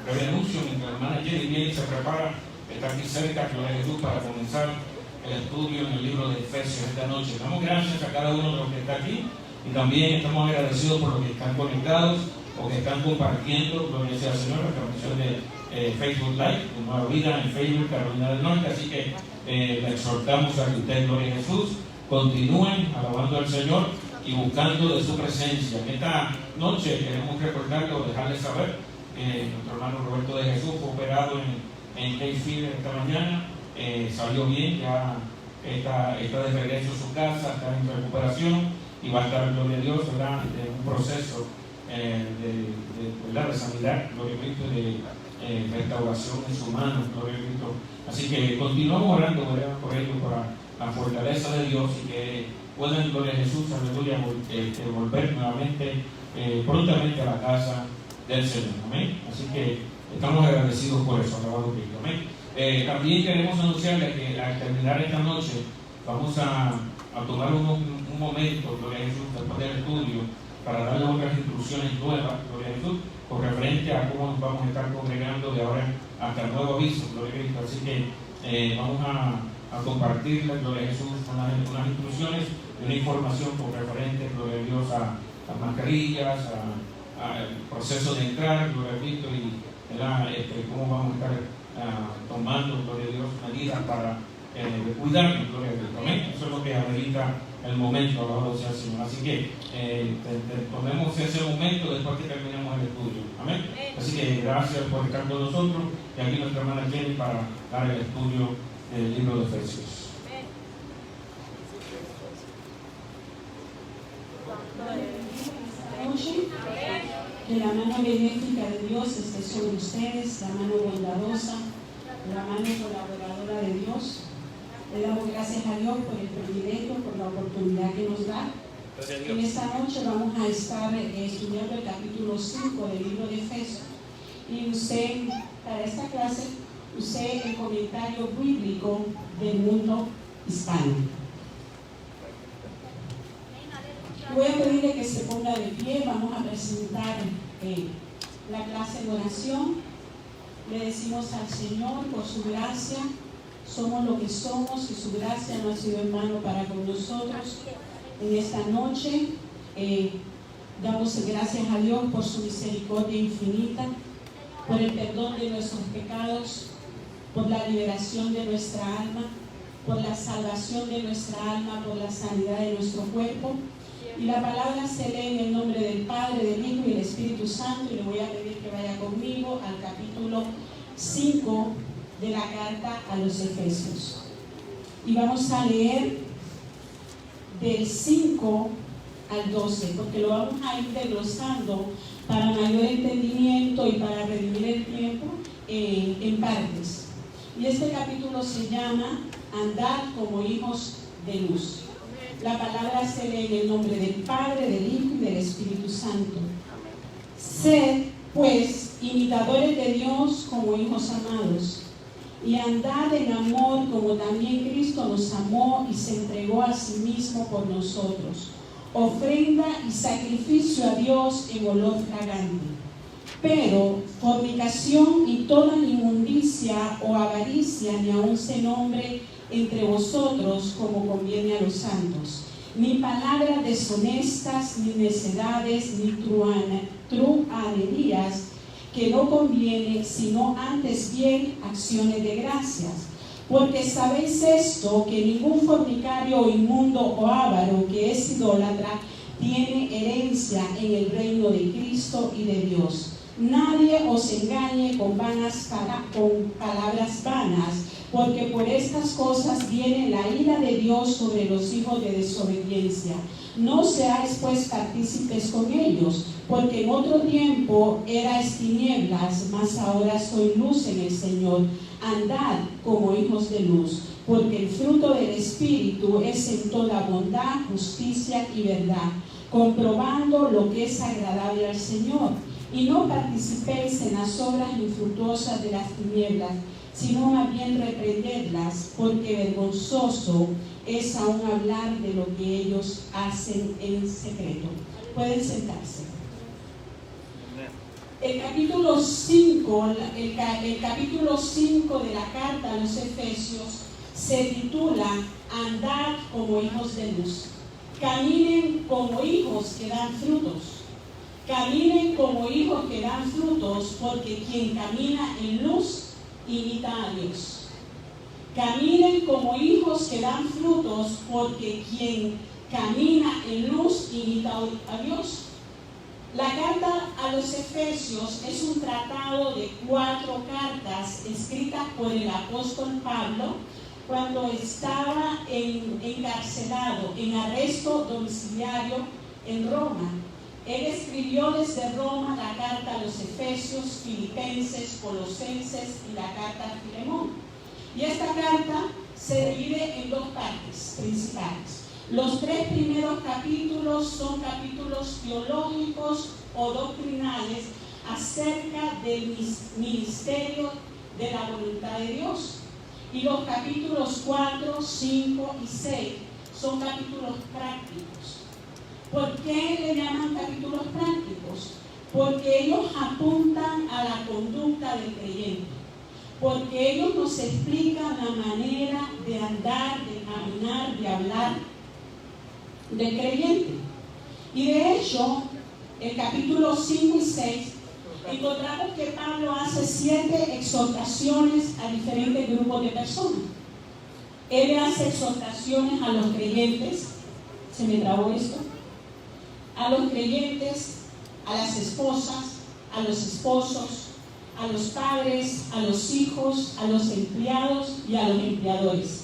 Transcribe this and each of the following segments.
breve anuncio mientras la hermana Jenny viene y se prepara. Está aquí cerca, gloria a Jesús, para comenzar el estudio en el libro de Efesios esta noche. Damos gracias a cada uno de los que está aquí y también estamos agradecidos por los que están conectados o que están compartiendo, gloria sea al Señor, la transmisión de Facebook Live, de Nueva Vida en Facebook, Carolina del Norte. Así que le exhortamos a que ustedes, gloria a Jesús, continúen alabando al Señor y buscando de su presencia. En esta noche queremos recordarle o dejarles saber que nuestro hermano Roberto de Jesús fue operado en Keyfield esta mañana, salió bien, ya está de regreso a su casa, está en recuperación y va a estar, gloria a Dios, ¿verdad?, en un proceso de sanidad, gloria a Cristo, de restauración en su mano, gloria a Cristo. Así que continuamos orando, ¿verdad?, por ello, por la fortaleza de Dios y que puedan, gloria a Jesús, aleluya, volver nuevamente prontamente a la casa del Señor. Amén. Así que estamos agradecidos por eso, alabado Cristo. Amén. También queremos anunciarles que al terminar esta noche vamos a tomar un momento, gloria a Jesús, después del estudio, para darle otras instrucciones nuevas, gloria a Jesús, con referente a cómo nos vamos a estar congregando de ahora hasta el nuevo aviso, gloria a Cristo. Así que vamos a compartirles, gloria a Jesús, unas instrucciones y una información con referente, gloria a Dios, a las mascarillas, al proceso de entrar, gloria a Cristo, y cómo vamos a estar tomando, gloria a Dios, medidas para cuidarnos, gloria a Cristo. Amén. Eso es lo que amerita el momento, alabado sea el Señor. Así que tomemos ese momento después que terminemos el estudio. Amén. Así que gracias por estar con nosotros y aquí nuestra hermana Jenny para dar el estudio del libro de Efesios. Que la mano benéfica de Dios esté sobre ustedes, la mano bondadosa, la mano colaboradora de Dios. Le damos gracias a Dios por el privilegio, por la oportunidad que nos da. En esta noche vamos a estar estudiando el capítulo 5 del libro de Efesios. Y usted, para esta clase, use el comentario bíblico del mundo hispano. Voy a pedirle que se ponga de pie. Vamos a presentar la clase de oración. Le decimos al Señor, por su gracia, somos lo que somos y su gracia no ha sido en vano para con nosotros. En esta noche damos gracias a Dios por su misericordia infinita, por el perdón de nuestros pecados, por la liberación de nuestra alma, por la salvación de nuestra alma, por la sanidad de nuestro cuerpo. Y la palabra se lee en el nombre del Padre, del Hijo y del Espíritu Santo. Y le voy a pedir que vaya conmigo al capítulo 5 de la carta a los Efesios. Y vamos a leer del 5 al 12, porque lo vamos a ir desglosando para mayor entendimiento y para redimir el tiempo en partes. Y este capítulo se llama Andad como hijos de luz. La palabra se lee en el nombre del Padre, del Hijo y del Espíritu Santo. Sed, pues, imitadores de Dios como hijos amados, y andad en amor como también Cristo nos amó y se entregó a sí mismo por nosotros, ofrenda y sacrificio a Dios en olor fragante. Pero fornicación y toda inmundicia o avaricia ni aun se nombre entre vosotros como conviene a los santos, ni palabras deshonestas, ni necedades, ni truhanerías, que no conviene, sino antes bien acciones de gracias. Porque sabéis esto, que ningún fornicario o inmundo o avaro que es idólatra tiene herencia en el reino de Cristo y de Dios. Nadie os engañe con palabras vanas, porque por estas cosas viene la ira de Dios sobre los hijos de desobediencia. No seáis pues partícipes con ellos, porque en otro tiempo erais tinieblas, mas ahora sois luz en el Señor. Andad como hijos de luz, porque el fruto del Espíritu es en toda bondad, justicia y verdad, comprobando lo que es agradable al Señor. Y no participéis en las obras infructuosas de las tinieblas, sino más bien reprendedlas, porque vergonzoso es aún hablar de lo que ellos hacen en secreto. Pueden sentarse. El capítulo 5, el capítulo 5 de la carta a los Efesios se titula Andad como hijos de luz. Caminen como hijos que dan frutos. Caminen como hijos que dan frutos, porque quien camina en luz imita a Dios. Caminen como hijos que dan frutos, porque quien camina en luz imita a Dios. La carta a los Efesios es un tratado de 4 cartas escritas por el apóstol Pablo cuando estaba encarcelado, en arresto domiciliario en Roma. Él escribió desde Roma la carta a los Efesios, Filipenses, Colosenses y la carta a Filemón. Y esta carta se divide en 2 partes principales. Los 3 primeros capítulos son capítulos teológicos o doctrinales acerca del ministerio de la voluntad de Dios. Y los capítulos 4, 5 y 6 son capítulos prácticos. ¿Por qué le llaman capítulos prácticos? Porque ellos apuntan a la conducta del creyente. Porque ellos nos explican la manera de andar, de caminar, de hablar del creyente. Y de hecho, el capítulo 5 y 6, encontramos que Pablo hace 7 exhortaciones a diferentes grupos de personas. Él hace exhortaciones a los creyentes, se me trabó esto, a los creyentes, a las esposas, a los esposos, a los padres, a los hijos, a los empleados y a los empleadores.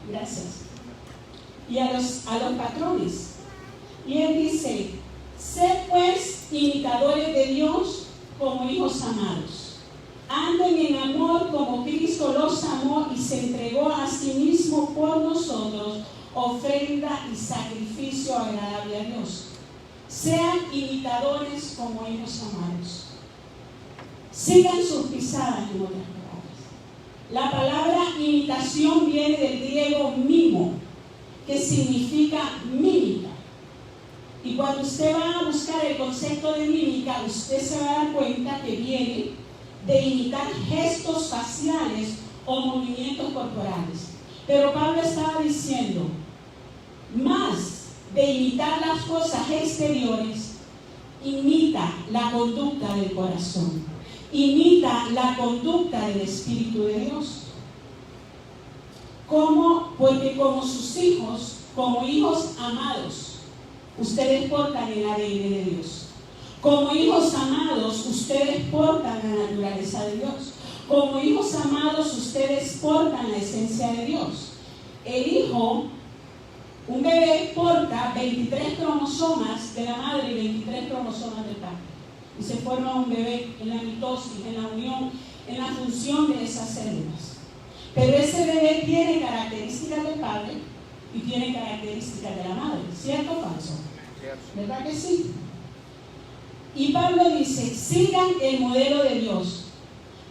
Gracias. Y a los patrones. Y él dice: sed pues imitadores de Dios como hijos amados. Anden en amor como Cristo los amó y se entregó a sí mismo por nosotros, ofrenda y sacrificio agradable a Dios. Sean imitadores como hijos amados. Sigan sus pisadas, en otras palabras. La palabra imitación viene del griego mimo, que significa mímica. Y cuando usted va a buscar el concepto de mímica, usted se va a dar cuenta que viene de imitar gestos faciales o movimientos corporales. Pero Pablo estaba diciendo, más de imitar las cosas exteriores, imita la conducta del corazón, imita la conducta del Espíritu de Dios. Porque como sus hijos, como hijos amados, ustedes portan el ADN de Dios. Como hijos amados, ustedes portan la naturaleza de Dios. Como hijos amados, ustedes portan la esencia de Dios. El hijo, un bebé, porta 23 cromosomas de la madre y 23 cromosomas del padre. Y se forma un bebé en la mitosis, en la unión, en la función de esas células. Pero ese bebé tiene características del padre y tiene características de la madre. ¿Cierto o falso? ¿Verdad que sí? Y Pablo dice, sigan el modelo de Dios,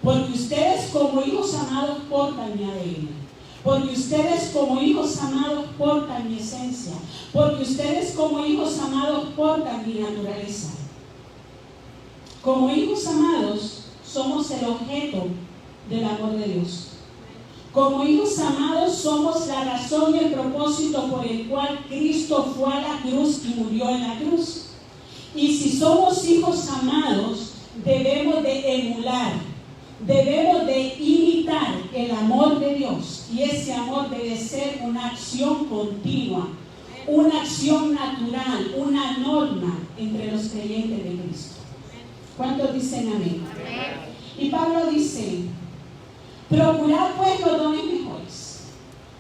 porque ustedes como hijos amados portan mi ADN, porque ustedes como hijos amados portan mi esencia, porque ustedes como hijos amados portan mi naturaleza. Como hijos amados somos el objeto del amor de Dios. Como hijos amados somos la razón y el propósito por el cual Cristo fue a la cruz y murió en la cruz. Y si somos hijos amados, debemos de emular, debemos de imitar el amor de Dios. Y ese amor debe ser una acción continua, una acción natural, una norma entre los creyentes de Cristo. ¿Cuántos dicen amén? Y Pablo dice, procurad pues los dones mejores.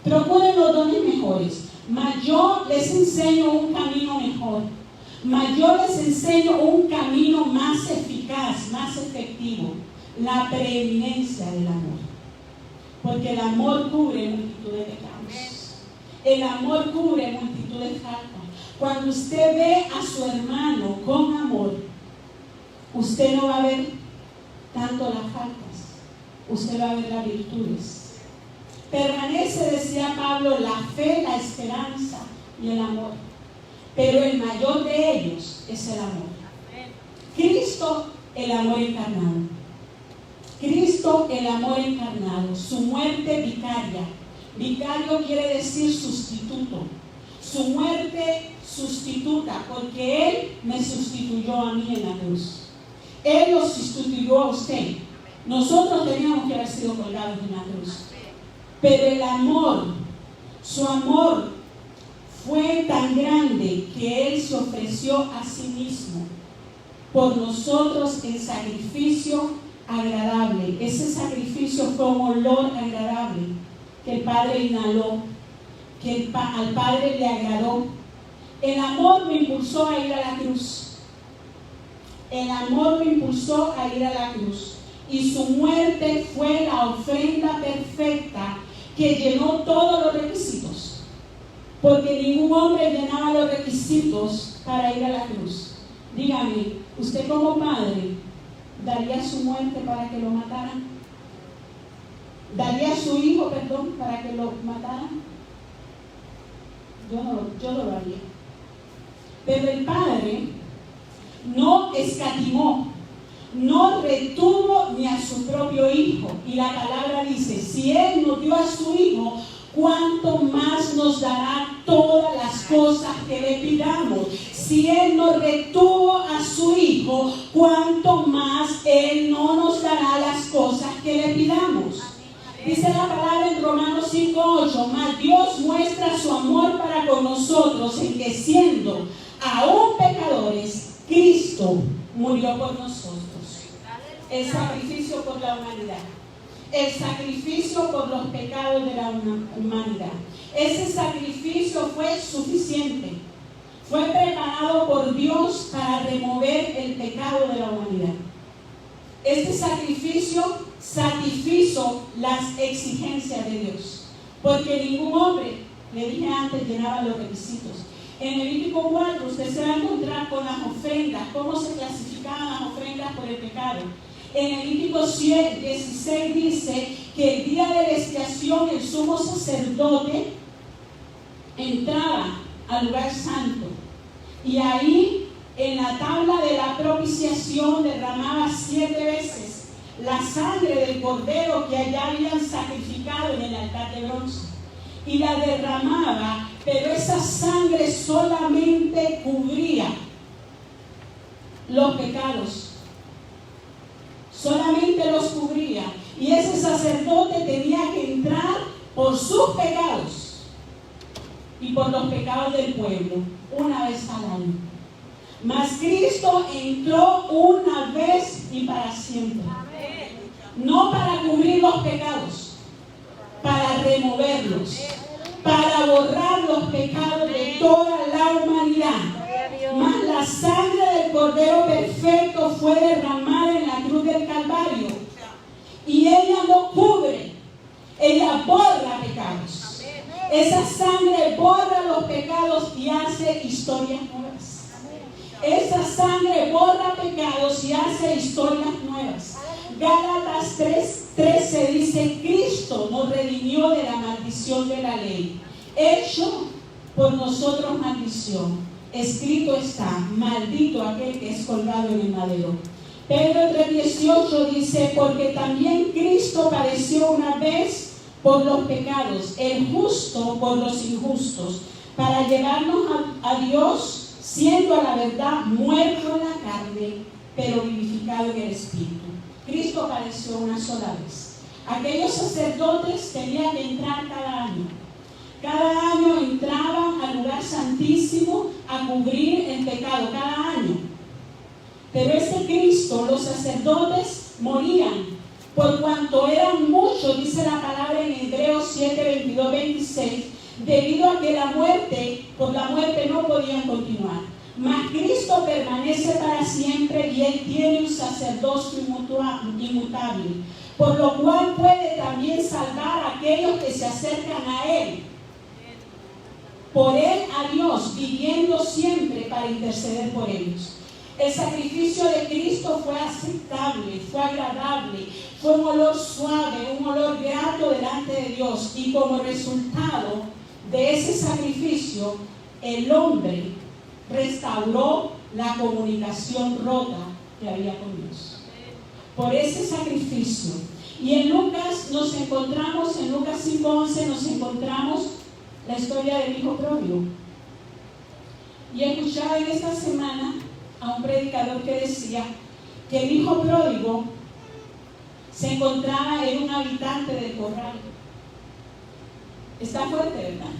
Procuren los dones mejores. Mas yo les enseño un camino mejor. Mas yo les enseño un camino más eficaz, más efectivo. La preeminencia del amor. Porque el amor cubre multitud de pecados. El amor cubre multitud de faltas. Cuando usted ve a su hermano con amor, usted no va a ver tanto las faltas, usted va a ver las virtudes. Permanece, decía Pablo, la fe, la esperanza, y el amor. Pero el mayor de ellos es el amor. Cristo, el amor encarnado. Cristo, el amor encarnado. Su muerte vicaria. Vicario quiere decir sustituto. Su muerte sustituta, porque Él me sustituyó a mí en la cruz. Él lo sustituyó a usted. Nosotros teníamos que haber sido colgados en la cruz. Pero el amor, su amor fue tan grande que Él se ofreció a sí mismo por nosotros en sacrificio agradable. Ese sacrificio fue un olor agradable que el Padre inhaló, que al Padre le agradó. El amor me impulsó a ir a la cruz. El amor me impulsó a ir a la cruz. Y su muerte fue la ofrenda perfecta que llenó todos los requisitos. Porque ningún hombre llenaba los requisitos para ir a la cruz. Dígame, usted como padre, ¿daría su muerte para que lo mataran? ¿Daría a su hijo, para que lo mataran? Yo no lo haría. Pero el Padre no escatimó, no retuvo ni a su propio Hijo. Y la palabra dice, si Él nos dio a su Hijo, ¿cuánto más nos dará todas las cosas que le pidamos? Si Él nos retuvo a su Hijo, ¿cuánto más Él no nos dará las cosas que le pidamos? Dice la palabra en Romanos 5:8, mas Dios muestra su amor para con nosotros en que siendo aún pecadores, Cristo murió por nosotros. El sacrificio por la humanidad. El sacrificio por los pecados de la humanidad. Ese sacrificio fue suficiente. Fue preparado por Dios para remover el pecado de la humanidad. Este sacrificio satisfizo las exigencias de Dios. Porque ningún hombre, le dije antes, llenaba los requisitos. En Levítico 4 usted se va a encontrar con las ofrendas, cómo se clasificaban las ofrendas por el pecado. En Levítico 16 dice que el día de la expiación el sumo sacerdote entraba al lugar santo y ahí en la tabla de la propiciación derramaba 7 veces la sangre del cordero que allá habían sacrificado en el altar de bronce y la derramaba, pero esa sangre solamente cubría los pecados, solamente los cubría, y ese sacerdote tenía que entrar por sus pecados y por los pecados del pueblo una vez al año. Mas Cristo entró una vez y para siempre. No para cubrir los pecados, para removerlos, para borrar los pecados de toda la humanidad. Mas la sangre del Cordero perfecto fue derramada en la cruz del Calvario. Y ella no cubre, ella borra pecados. Esa sangre borra los pecados y hace historias nuevas. Esa sangre borra pecados y hace historias nuevas. Gálatas 3:13 dice, Cristo nos redimió de la maldición de la ley, hecho por nosotros maldición. Escrito está, maldito aquel que es colgado en el madero. Pedro 3:18 dice, porque también Cristo padeció una vez por los pecados, el justo por los injustos, para llevarnos a Dios, siendo a la verdad muerto en la carne, pero vivificado en el Espíritu. Cristo padeció una sola vez. Aquellos sacerdotes tenían que entrar cada año. Cada año entraban al lugar santísimo a cubrir el pecado, cada año. Pero ese Cristo, los sacerdotes morían, por cuanto eran muchos, dice la palabra en Hebreos 7:22-26, debido a que por la muerte no podían continuar. Mas Cristo permanece para siempre y Él tiene un sacerdocio inmutable, por lo cual puede también salvar a aquellos que se acercan a Él. Por Él a Dios, viviendo siempre para interceder por ellos. El sacrificio de Cristo fue aceptable, fue agradable, fue un olor suave, un olor grato delante de Dios. Y como resultado de ese sacrificio, el hombre restauró la comunicación rota que había con Dios. Por ese sacrificio. Y en Lucas nos encontramos, en Lucas 5:11 nos encontramos la historia del hijo pródigo. Y escuchaba en esta semana a un predicador que decía que el hijo pródigo se encontraba en un habitante del corral. Está fuerte, ¿verdad?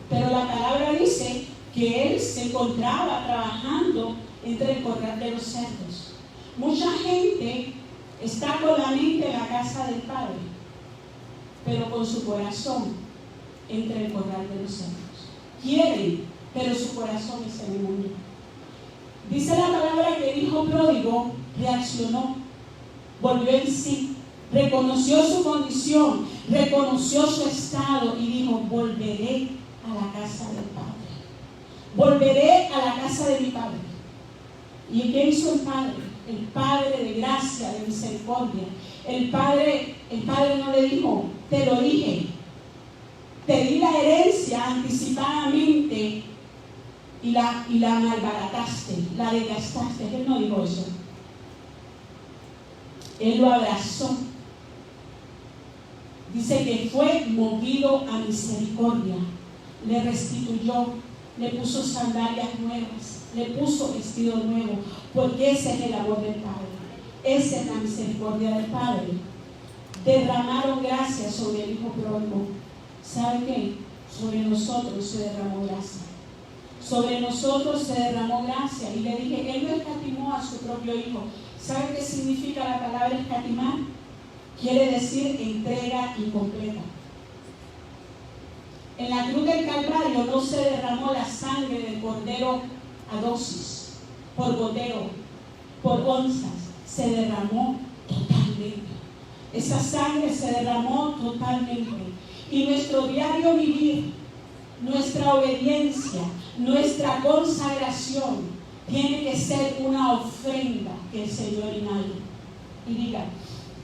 Pero la palabra dice que él se encontraba trabajando entre el corral de los cerdos. Mucha gente está con la mente en la casa del Padre, pero con su corazón entre el corral de los cerdos. Quieren, pero su corazón es en el mundo. Dice la palabra que el hijo pródigo reaccionó, volvió en sí, reconoció su condición, reconoció su estado y dijo: volveré a la casa del Padre, volveré a la casa de mi Padre. ¿Y qué hizo el Padre? El Padre de gracia, de misericordia. El Padre no le dijo: te lo dije, te di la herencia anticipadamente y la malbarataste, la desgastaste. Él no dijo eso. Él lo abrazó. Dice que fue movido a misericordia, le restituyó, le puso sandalias nuevas, le puso vestido nuevo, porque ese es el amor del Padre, esa es la misericordia del Padre. Derramaron gracia sobre el hijo pródigo. ¿Sabe qué? Sobre nosotros se derramó gracia. Sobre nosotros se derramó gracia. Y le dije, él no escatimó a su propio hijo. ¿Sabe qué significa la palabra escatimar? Quiere decir entrega incompleta. En la cruz del Calvario no se derramó la sangre del cordero a dosis, por goteo, por onzas. Se derramó totalmente. Esa sangre se derramó totalmente. Y nuestro diario vivir, nuestra obediencia, nuestra consagración tiene que ser una ofrenda que el Señor inhale. Y diga: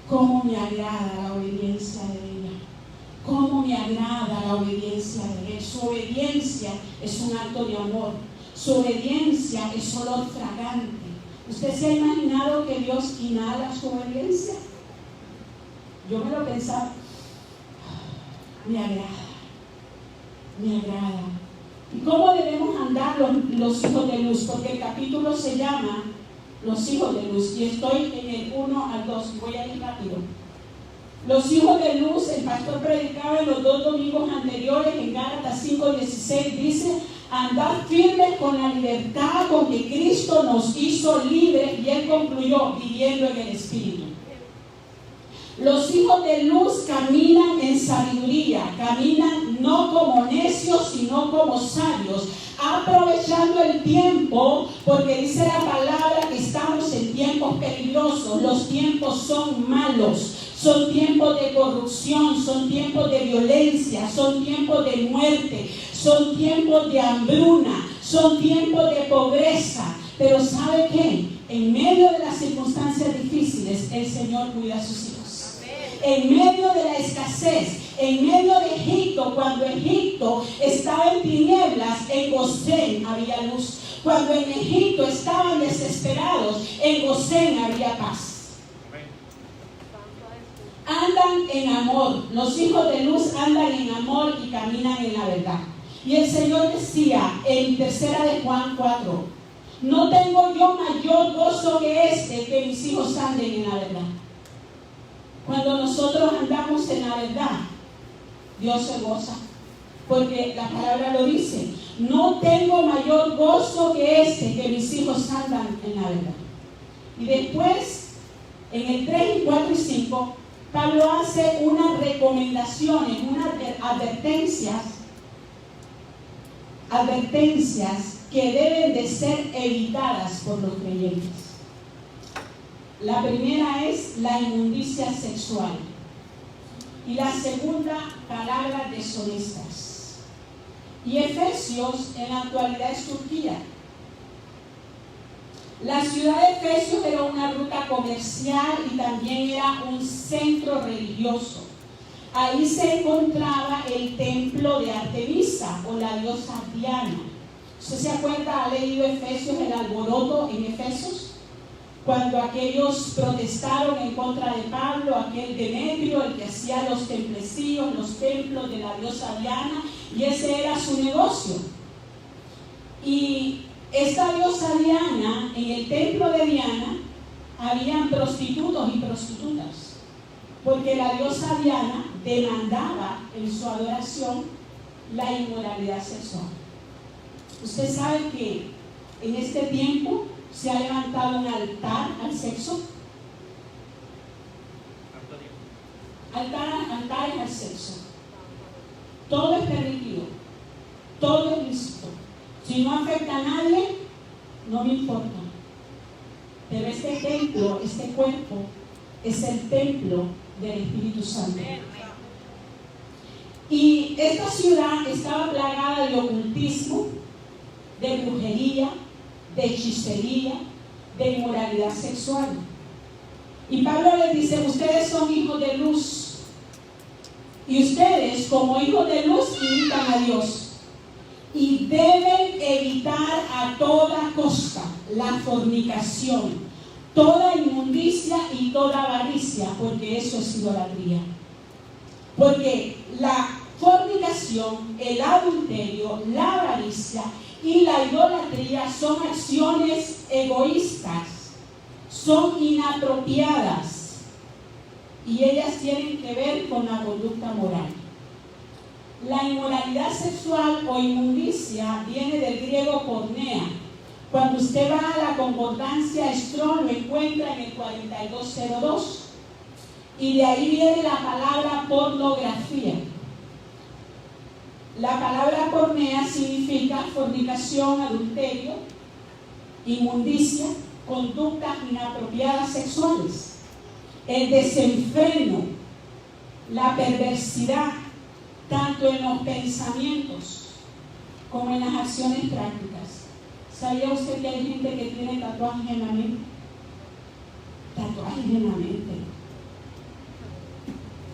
¿cómo me agrada la obediencia de ella? ¿Cómo me agrada la obediencia de él? Su obediencia es un acto de amor. Su obediencia es olor fragante. ¿Usted se ha imaginado que Dios inhala su obediencia? Yo me lo pensaba. Me agrada. Me agrada. ¿Y cómo debemos andar los hijos de luz? Porque el capítulo se llama Los hijos de luz. Y estoy en el 1 al 2. Voy a ir rápido. Los hijos de luz, el pastor predicaba en los 2 domingos anteriores en Gálatas 5:16, dice: andad firmes con la libertad con que Cristo nos hizo libres, y él concluyó: viviendo en el Espíritu. Los hijos de luz caminan en sabiduría, caminan no como necios, sino como sabios, aprovechando el tiempo, porque dice la palabra que estamos en tiempos peligrosos. Los tiempos son malos, son tiempos de corrupción, son tiempos de violencia, son tiempos de muerte, son tiempos de hambruna, son tiempos de pobreza. Pero ¿sabe qué? En medio de las circunstancias difíciles, el Señor cuida a sus hijos. En medio de la escasez, en medio de Egipto, cuando Egipto estaba en tinieblas, en Gosén había luz. Cuando en Egipto estaban desesperados, en Gosén había paz. Andan en amor. Los hijos de luz andan en amor y caminan en la verdad. Y el Señor decía en 3 de Juan 4: no tengo yo mayor gozo que mis hijos anden en la verdad. Cuando nosotros andamos en la verdad, Dios se goza, porque la palabra lo dice: no tengo mayor gozo que mis hijos andan en la verdad. Y después, en el 3, 4 y 5, Pablo hace unas recomendaciones, unas advertencias que deben de ser evitadas por los creyentes. La primera es la inmundicia sexual. Y la segunda, palabras deshonestas. Y Efesios en la actualidad es Turquía. La ciudad de Efesios era una ruta comercial y también era un centro religioso. Ahí se encontraba el templo de Artemisa, o la diosa Diana. ¿Usted se acuerda, ha leído Efesios, el alboroto en Efesios? Cuando aquellos protestaron en contra de Pablo, aquel Demetrio, el que hacía los templecillos, los templos de la diosa Diana, y ese era su negocio. Y esta diosa Diana, en el templo de Diana, habían prostitutos y prostitutas, porque la diosa Diana demandaba en su adoración la inmoralidad sexual. Usted sabe que en este tiempo se ha levantado un altar al sexo. Altares al sexo. Todo es permitido, todo es lícito. Si no afecta a nadie, no me importa. Pero este templo, este cuerpo, es el templo del Espíritu Santo. Y esta ciudad estaba plagada de ocultismo, de brujería, de hechicería, de inmoralidad sexual. Y Pablo les dice: ustedes son hijos de luz, y ustedes como hijos de luz imitan a Dios, y deben evitar a toda costa la fornicación, toda inmundicia y toda avaricia, porque eso es idolatría. Porque la fornicación, el adulterio, la avaricia y la idolatría son acciones egoístas, son inapropiadas, y ellas tienen que ver con la conducta moral. La inmoralidad sexual o inmundicia viene del griego pornea. Cuando usted va a la concordancia Strong, lo encuentra en el 4202, y de ahí viene la palabra pornografía. La palabra pornea significa fornicación, adulterio, inmundicia, conductas inapropiadas sexuales, el desenfreno, la perversidad, tanto en los pensamientos como en las acciones prácticas. ¿Sabía usted que hay gente que tiene tatuajes en la mente? Tatuajes en la mente.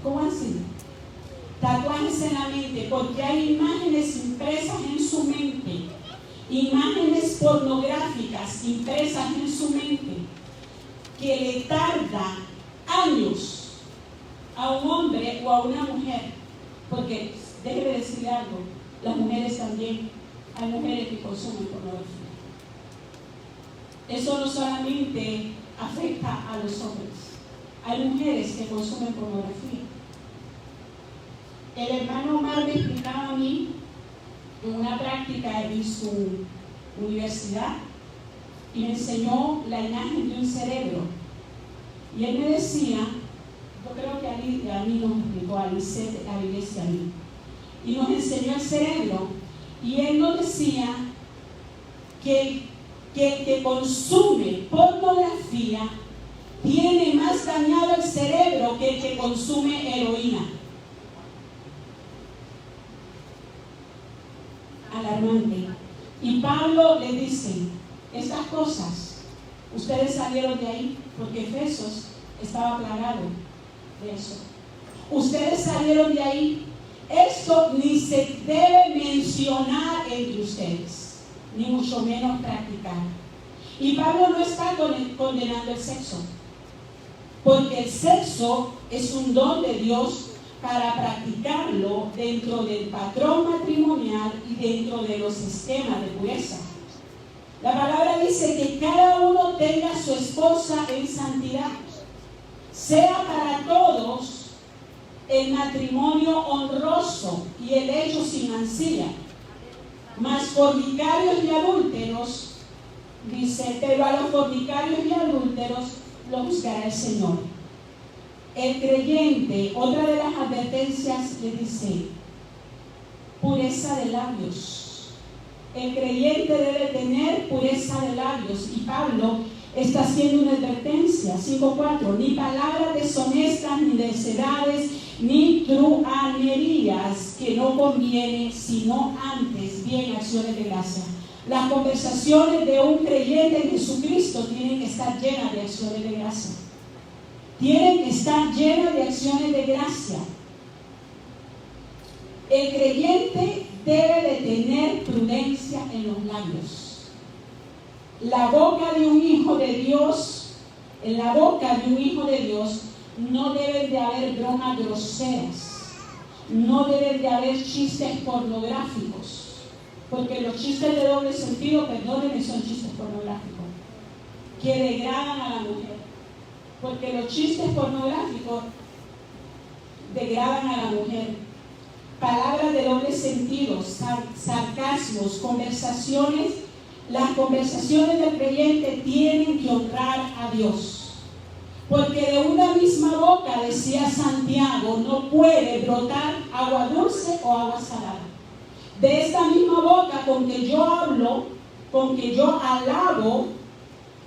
¿Cómo así? Tatuajes en la mente, porque hay imágenes impresas en su mente, imágenes pornográficas impresas en su mente, que le tarda años a un hombre o a una mujer, porque déjeme decirle algo, las mujeres también, hay mujeres que consumen pornografía. Eso no solamente afecta a los hombres, hay mujeres que consumen pornografía. El hermano Omar me explicaba a mí en una práctica en su universidad, y me enseñó la imagen de un cerebro. Y él me decía, yo creo que a mí nos explicó, a Lisette, a la iglesia, a mí, y nos enseñó el cerebro, y él nos decía que el que consume pornografía tiene más dañado el cerebro que el que consume heroína. Alarmante. Y Pablo le dice: estas cosas, ustedes salieron de ahí, porque Efesios estaba plagado de eso. Ustedes salieron de ahí. Esto ni se debe mencionar entre ustedes, ni mucho menos practicar. Y Pablo no está condenando el sexo, porque el sexo es un don de Dios para practicarlo dentro del patrón matrimonial y dentro de los esquemas de pureza. La palabra dice que cada uno tenga a su esposa en santidad, sea para todos el matrimonio honroso y el hecho sin mancilla. Mas fornicarios y adúlteros, dice, pero a los fornicarios y adúlteros lo juzgará el Señor. El creyente, otra de las advertencias, le dice: pureza de labios. El creyente debe tener pureza de labios, y Pablo está haciendo una advertencia. 5:4: ni palabras deshonestas, ni necedades, ni truhanerías que no conviene, sino antes bien acciones de gracia. Las conversaciones de un creyente en Jesucristo tienen que estar llenas de acciones de gracia. Tienen que estar llenas de acciones de gracia. El creyente debe de tener prudencia en los labios. La boca de un hijo de Dios, en la boca de un hijo de Dios, no deben de haber bromas groseras, no deben de haber chistes pornográficos, porque los chistes de doble sentido, perdónenme, son chistes pornográficos, que degradan a la mujer, porque los chistes pornográficos degradan a la mujer. Palabras de doble sentido, sarcasmos, conversaciones. Las conversaciones del creyente tienen que honrar a Dios. Porque de una misma boca, decía Santiago, no puede brotar agua dulce o agua salada. De esta misma boca con que yo hablo, con que yo alabo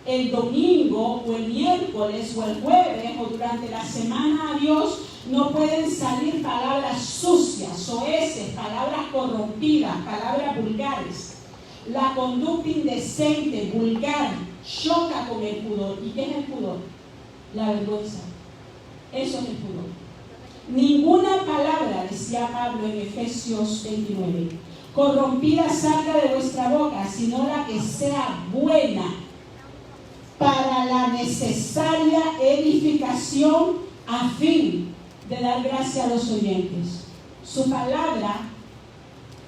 el domingo o el miércoles o el jueves o durante la semana a Dios, no pueden salir palabras sucias, soeces, palabras corrompidas, palabras vulgares. La conducta indecente, vulgar, choca con el pudor. ¿Y qué es el pudor? La vergüenza. Eso es el pudor. Ninguna palabra, decía Pablo en Efesios 29, corrompida salga de vuestra boca, sino la que sea buena para la necesaria edificación a fin de dar gracia a los oyentes. Su palabra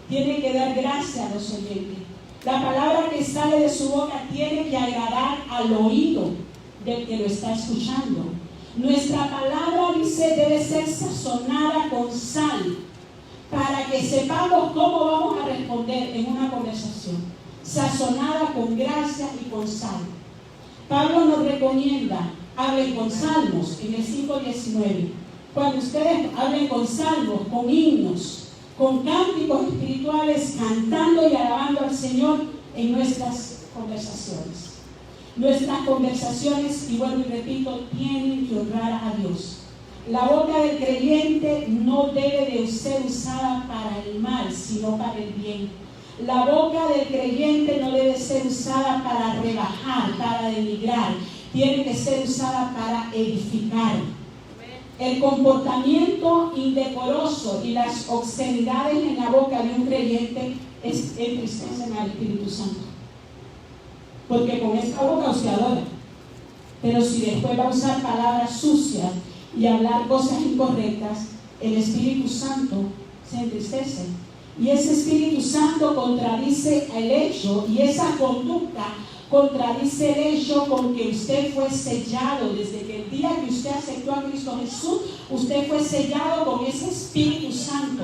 tiene que dar gracia a los oyentes. La palabra que sale de su boca tiene que agradar al oído del que lo está escuchando. Nuestra palabra, dice, debe ser sazonada con sal para que sepamos cómo vamos a responder en una conversación. Sazonada con gracia y con sal. Pablo nos recomienda, hablen con salmos en el 5:19. Cuando ustedes hablen con salmos, con himnos, con cánticos espirituales, cantando y alabando al Señor en nuestras conversaciones. Nuestras conversaciones, y vuelvo y repito, tienen que honrar a Dios. La boca del creyente no debe de ser usada para el mal, sino para el bien. La boca del creyente no debe ser usada para rebajar, para denigrar. Tiene que ser usada para edificar. El comportamiento indecoroso y las obscenidades en la boca de un creyente entristecen al Espíritu Santo. Porque con esta boca usted adora. Pero si después va a usar palabras sucias y hablar cosas incorrectas, el Espíritu Santo se entristece. Y ese Espíritu Santo contradice el hecho, y esa conducta contradice el hecho con que usted fue sellado. Desde que el día que usted aceptó a Cristo Jesús, usted fue sellado con ese Espíritu Santo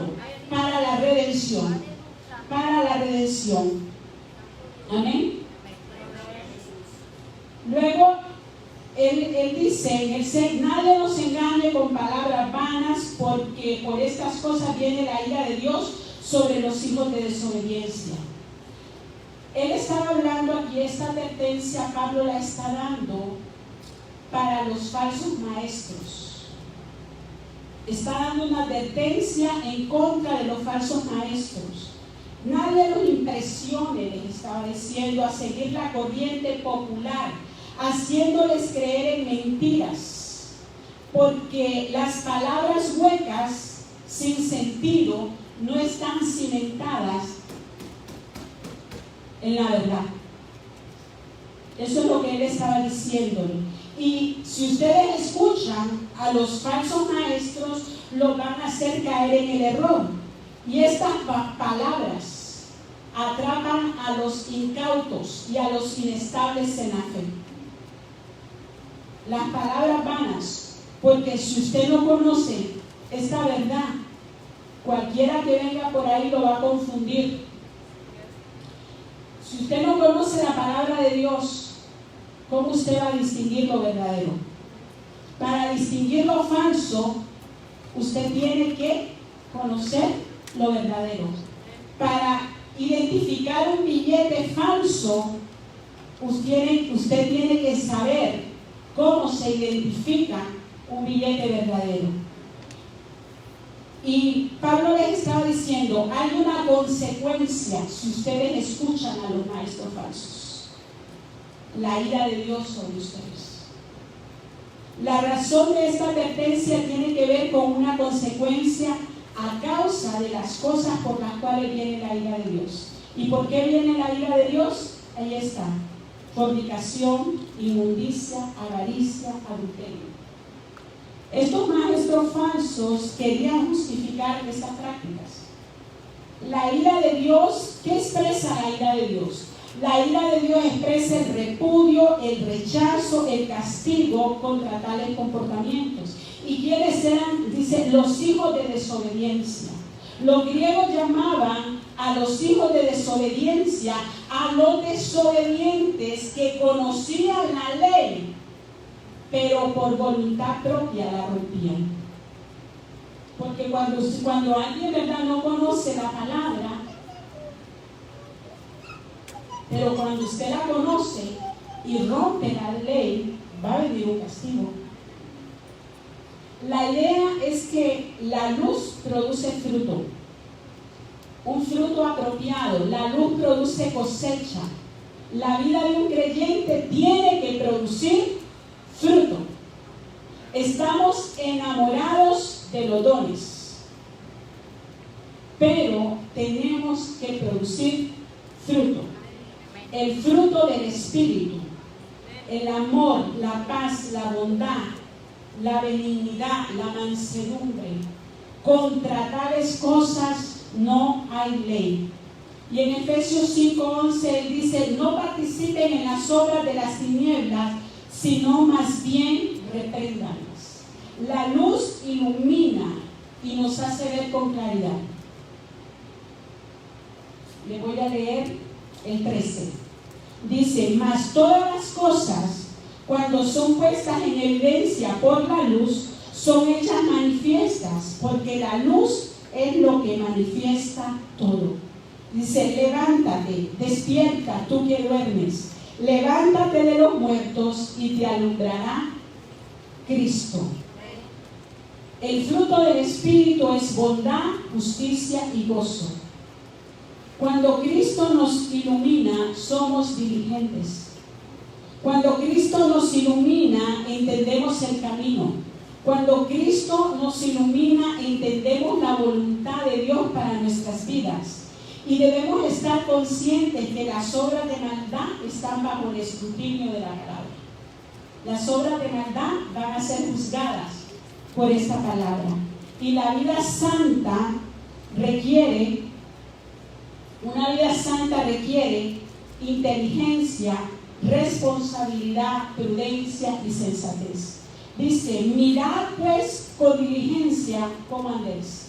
para la redención. Para la redención. Amén. Luego, él dice en el 6, nadie nos engañe con palabras vanas, porque por estas cosas viene la ira de Dios sobre los hijos de desobediencia. Él estaba hablando aquí, esta advertencia Pablo la está dando para los falsos maestros. Está dando una advertencia en contra de los falsos maestros. Nadie los impresione, les estaba diciendo, a seguir la corriente popular, haciéndoles creer en mentiras, porque las palabras huecas, sin sentido, no están cimentadas en la verdad. Eso es lo que él estaba diciéndole. Y si ustedes escuchan a los falsos maestros, los van a hacer caer en el error. Y estas palabras atrapan a los incautos y a los inestables en la fe. Las palabras vanas, porque si usted no conoce esta verdad, cualquiera que venga por ahí lo va a confundir. Si usted no conoce la palabra de Dios, ¿cómo usted va a distinguir lo verdadero? Para distinguir lo falso, usted tiene que conocer lo verdadero. Para identificar un billete falso, usted tiene que saber cómo se identifica un billete verdadero. Y Pablo les estaba diciendo, hay una consecuencia si ustedes escuchan a los maestros falsos. La ira de Dios sobre ustedes. La razón de esta advertencia tiene que ver con una consecuencia a causa de las cosas por las cuales viene la ira de Dios. ¿Y por qué viene la ira de Dios? Ahí está: fornicación, inmundicia, avaricia, adulterio. Estos maestros falsos querían justificar estas prácticas. La ira de Dios, ¿qué expresa la ira de Dios? La ira de Dios expresa el repudio, el rechazo, el castigo contra tales comportamientos. ¿Y quiénes eran? Dice, los hijos de desobediencia. Los griegos llamaban a los hijos de desobediencia a los desobedientes que conocían la ley, pero por voluntad propia la rompían. Porque cuando alguien, ¿verdad?, no conoce la palabra, pero cuando usted la conoce y rompe la ley, va a venir un castigo. La idea es que la luz produce fruto, un fruto apropiado. La luz produce cosecha. La vida de un creyente tiene que producir fruto. Estamos enamorados de los dones, pero tenemos que producir fruto. El fruto del Espíritu, el amor, la paz, la bondad, la benignidad, la mansedumbre. Contra tales cosas no hay ley. Y en Efesios 5:11 él dice: no participen en las obras de las tinieblas, sino más bien repréndanlas. La luz ilumina y nos hace ver con claridad. Le voy a leer el 13. Dice: mas todas las cosas, cuando son puestas en evidencia por la luz, son hechas manifiestas, porque la luz es lo que manifiesta todo. Dice: levántate, despierta, tú que duermes, levántate de los muertos y te alumbrará Cristo. El fruto del Espíritu es bondad, justicia y gozo. Cuando Cristo nos ilumina, somos diligentes. Cuando Cristo nos ilumina, entendemos el camino. Cuando Cristo nos ilumina, entendemos la voluntad de Dios para nuestras vidas. Y debemos estar conscientes que las obras de maldad están bajo el escrutinio de la palabra. Las obras de maldad van a ser juzgadas por esta palabra. Y la vida santa requiere inteligencia, responsabilidad, prudencia y sensatez. Dice: mirad pues con diligencia cómo andéis,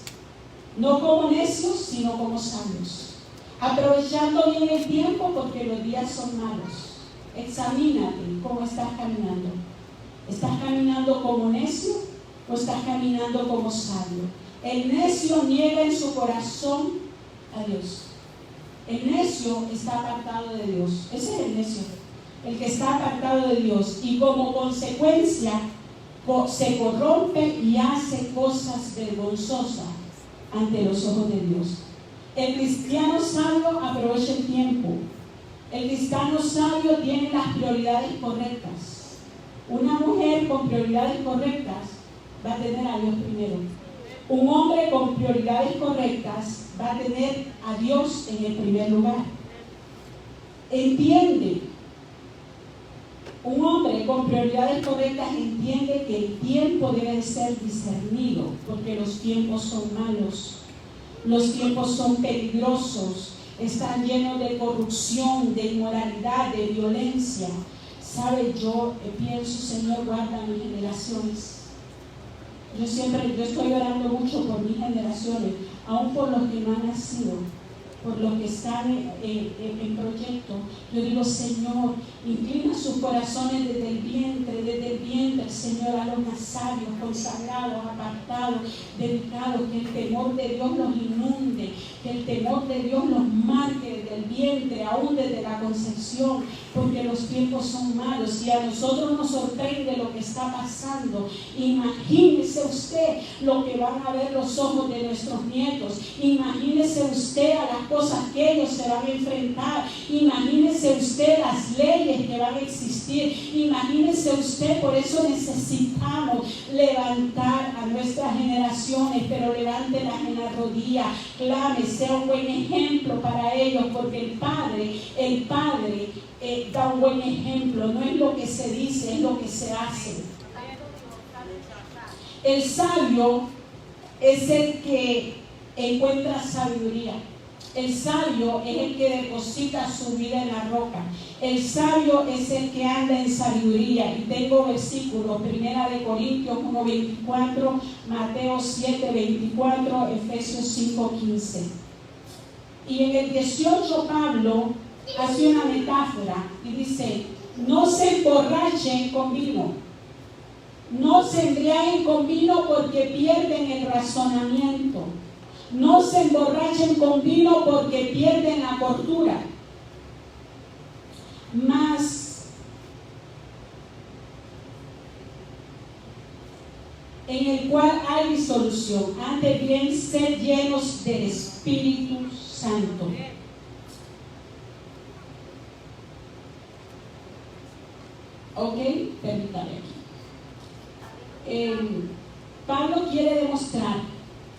no como necios, sino como sabios, aprovechando bien el tiempo, porque los días son malos. Examínate cómo estás caminando. ¿Estás caminando como necio o estás caminando como sabio? El necio niega en su corazón a Dios. El necio está apartado de Dios. Ese es el necio, el que está apartado de Dios, y como consecuencia se corrompe y hace cosas vergonzosas ante los ojos de Dios. El cristiano sabio aprovecha el tiempo. El cristiano sabio tiene las prioridades correctas. Una mujer con prioridades correctas va a tener a Dios primero. Un hombre con prioridades correctas va a tener a Dios en el primer lugar. Entiende. Un hombre con prioridades correctas entiende que el tiempo debe ser discernido, porque los tiempos son malos, los tiempos son peligrosos, están llenos de corrupción, de inmoralidad, de violencia. ¿Sabe? Yo pienso: Señor, guarda mis generaciones. Yo estoy orando mucho por mis generaciones, aún por los que no han nacido, por los que están en proyecto. Yo digo: Señor, inclina sus corazones desde el vientre, Señor, a los nazaриos, consagrados, apartados, dedicados, que el temor de Dios los inunde, que el temor de Dios los marque desde el vientre, aún desde la concepción, porque los tiempos son malos y a nosotros nos sorprende lo que está pasando. Imagínese usted lo que van a ver los ojos de nuestros nietos. Imagínese usted a las cosas que ellos se van a enfrentar. Imagínese usted las leyes que van a existir. Imagínese usted, por eso necesitamos levantar a nuestras generaciones, pero levántelas en la rodilla, clame, sea un buen ejemplo para ellos, porque el Padre da un buen ejemplo. No es lo que se dice, es lo que se hace. El sabio es el que encuentra sabiduría. El sabio es el que deposita su vida en la roca. El sabio es el que anda en sabiduría. Y tengo versículos: 1 Corintios 1:24, Mateo 7:24, Efesios 5:15. Y en el 18 Pablo hace una metáfora y dice: no se emborrachen con vino. No se embriaguen con vino porque pierden el razonamiento. No se emborrachen con vino porque pierden la cordura. Mas en el cual hay solución. Antes bien, sed llenos del Espíritu Santo. Ok, permítame aquí. Pablo quiere demostrar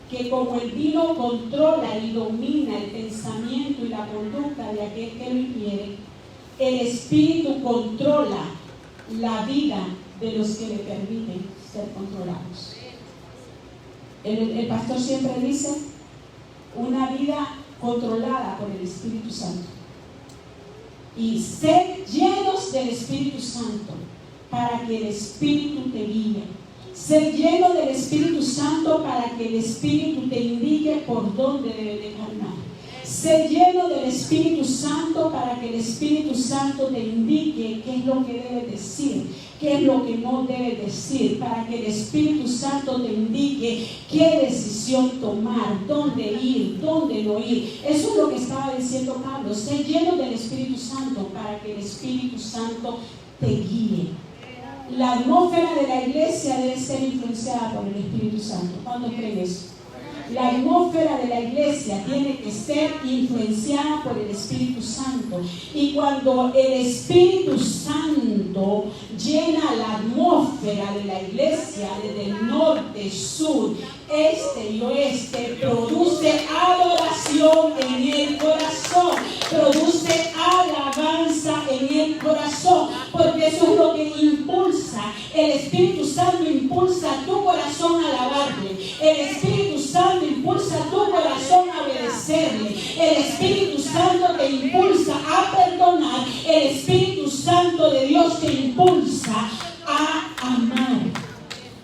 que como el vino controla y domina el pensamiento y la conducta de aquel que lo ingiere, el Espíritu controla la vida de los que le permiten ser controlados. El pastor siempre dice: una vida controlada por el Espíritu Santo. Y sed llenos del Espíritu Santo para que el Espíritu te guíe. Ser lleno del Espíritu Santo para que el Espíritu te indique por dónde debe de caminar. Ser lleno del Espíritu Santo para que el Espíritu Santo te indique qué es lo que debe decir, qué es lo que no debe decir, para que el Espíritu Santo te indique qué decisión tomar, dónde ir, dónde no ir. Eso es lo que estaba diciendo Pablo: ser lleno del Espíritu Santo para que el Espíritu Santo te guíe. La atmósfera de la iglesia debe ser influenciada por el Espíritu Santo. ¿Cuántos creen eso? La atmósfera de la iglesia tiene que ser influenciada por el Espíritu Santo. Y cuando el Espíritu Santo llena la atmósfera de la iglesia, desde el norte, sur, este y oeste, produce adoración en el corazón, produce alabanza en el corazón, porque eso es lo que impulsa. El Espíritu Santo impulsa tu corazón a alabarle. El Espíritu Santo impulsa tu corazón a obedecerle. El Espíritu Santo te impulsa a perdonar. El Espíritu Santo de Dios te impulsa a amar.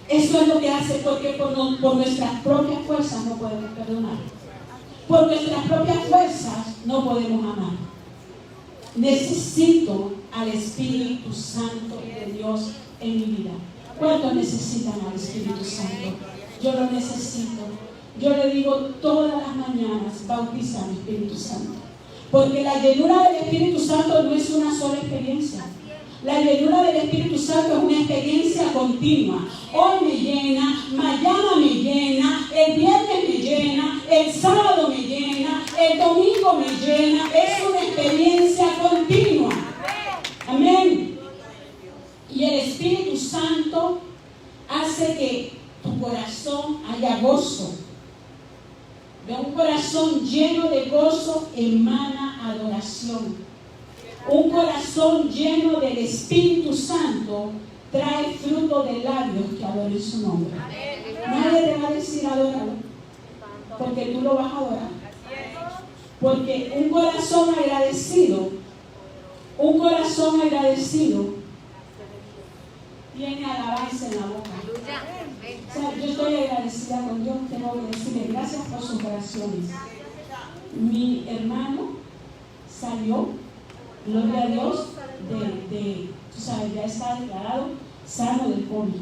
Eso es lo que hace, porque por nuestras propias fuerzas no podemos perdonar. Por nuestras propias fuerzas no podemos amar. Necesito al Espíritu Santo de Dios en mi vida. ¿Cuántos necesitan al Espíritu Santo? Yo lo necesito. Yo le digo todas las mañanas: bautiza al Espíritu Santo. Porque la llenura del Espíritu Santo no es una sola experiencia. La llenura del Espíritu Santo es una experiencia continua. Hoy me llena, mañana me llena, el viernes me llena, el sábado me llena, el domingo me llena. Es una experiencia continua. Amén. Y el Espíritu Santo hace que tu corazón haya gozo. De un corazón lleno de gozo emana adoración. Un corazón lleno del Espíritu Santo trae fruto de labios que adoren su nombre. Nadie te va a decir adóralo, porque tú lo vas a adorar. Porque un corazón agradecido tiene alabanza en la boca. O sea, yo estoy agradecida con Dios. Tengo que decirle gracias por sus oraciones. Mi hermano salió, gloria a Dios, tú sabes, ya está declarado sano del COVID.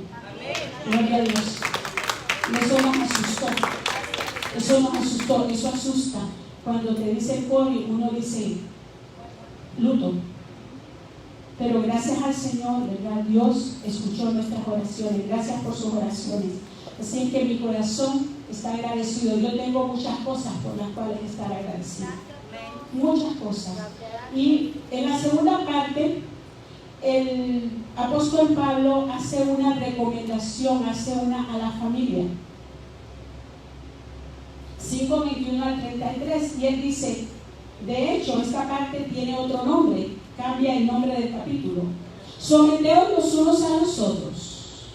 Gloria a Dios. Eso nos asustó. Eso asusta. Cuando te dice COVID, uno dice luto. Pero gracias al Señor, ¿verdad? Dios escuchó nuestras oraciones. Gracias por sus oraciones. Así es que mi corazón está agradecido. Yo tengo muchas cosas por las cuales estar agradecido. Muchas cosas. Y en la segunda parte, el apóstol Pablo hace una recomendación, a la familia. 5:21 al 33, y él dice, de hecho, esta parte tiene otro nombre, cambia el nombre del capítulo. Someteos los unos a los otros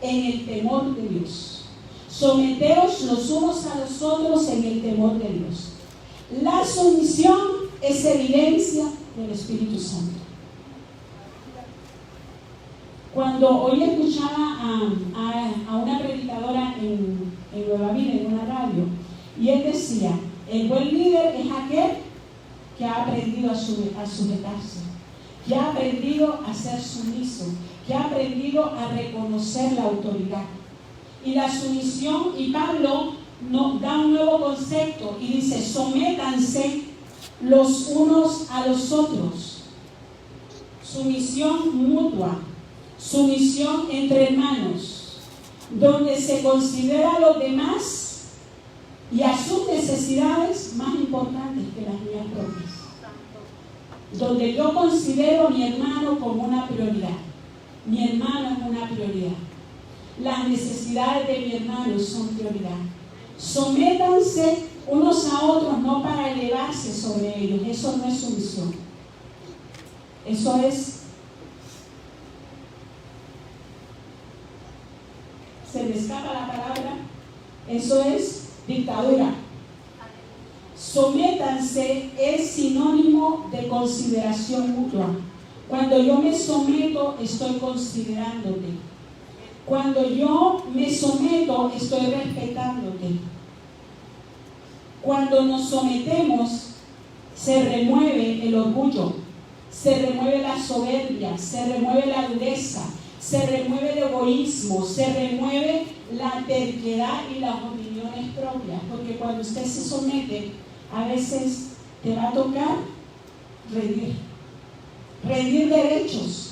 en el temor de Dios. Someteos los unos a los otros en el temor de Dios. La sumisión es evidencia del Espíritu Santo. Cuando hoy escuchaba a una predicadora en Nueva Vida, en una radio, y él decía, el buen líder es aquel que ha aprendido a sujetarse, que ha aprendido a ser sumiso, que ha aprendido a reconocer la autoridad. Y la sumisión, y Pablo nos da un nuevo concepto y dice, sométanse los unos a los otros. Sumisión mutua, sumisión entre hermanos, donde se considera a los demás y a sus necesidades más importantes que las mías propias. Donde yo considero a mi hermano como una prioridad. Mi hermano es una prioridad. Las necesidades de mi hermano son prioridad. Sométanse unos a otros, no para elevarse sobre ellos. Eso no es sumisión. Eso es, se me escapa la palabra, eso es dictadura. Sométanse es sinónimo de consideración mutua. Cuando yo me someto, estoy considerándote. Cuando yo me someto, estoy respetándote. Cuando nos sometemos, se remueve el orgullo, se remueve la soberbia, se remueve la dureza, se remueve el egoísmo, se remueve la terquedad y las opiniones propias. Porque cuando usted se somete, a veces te va a tocar rendir derechos.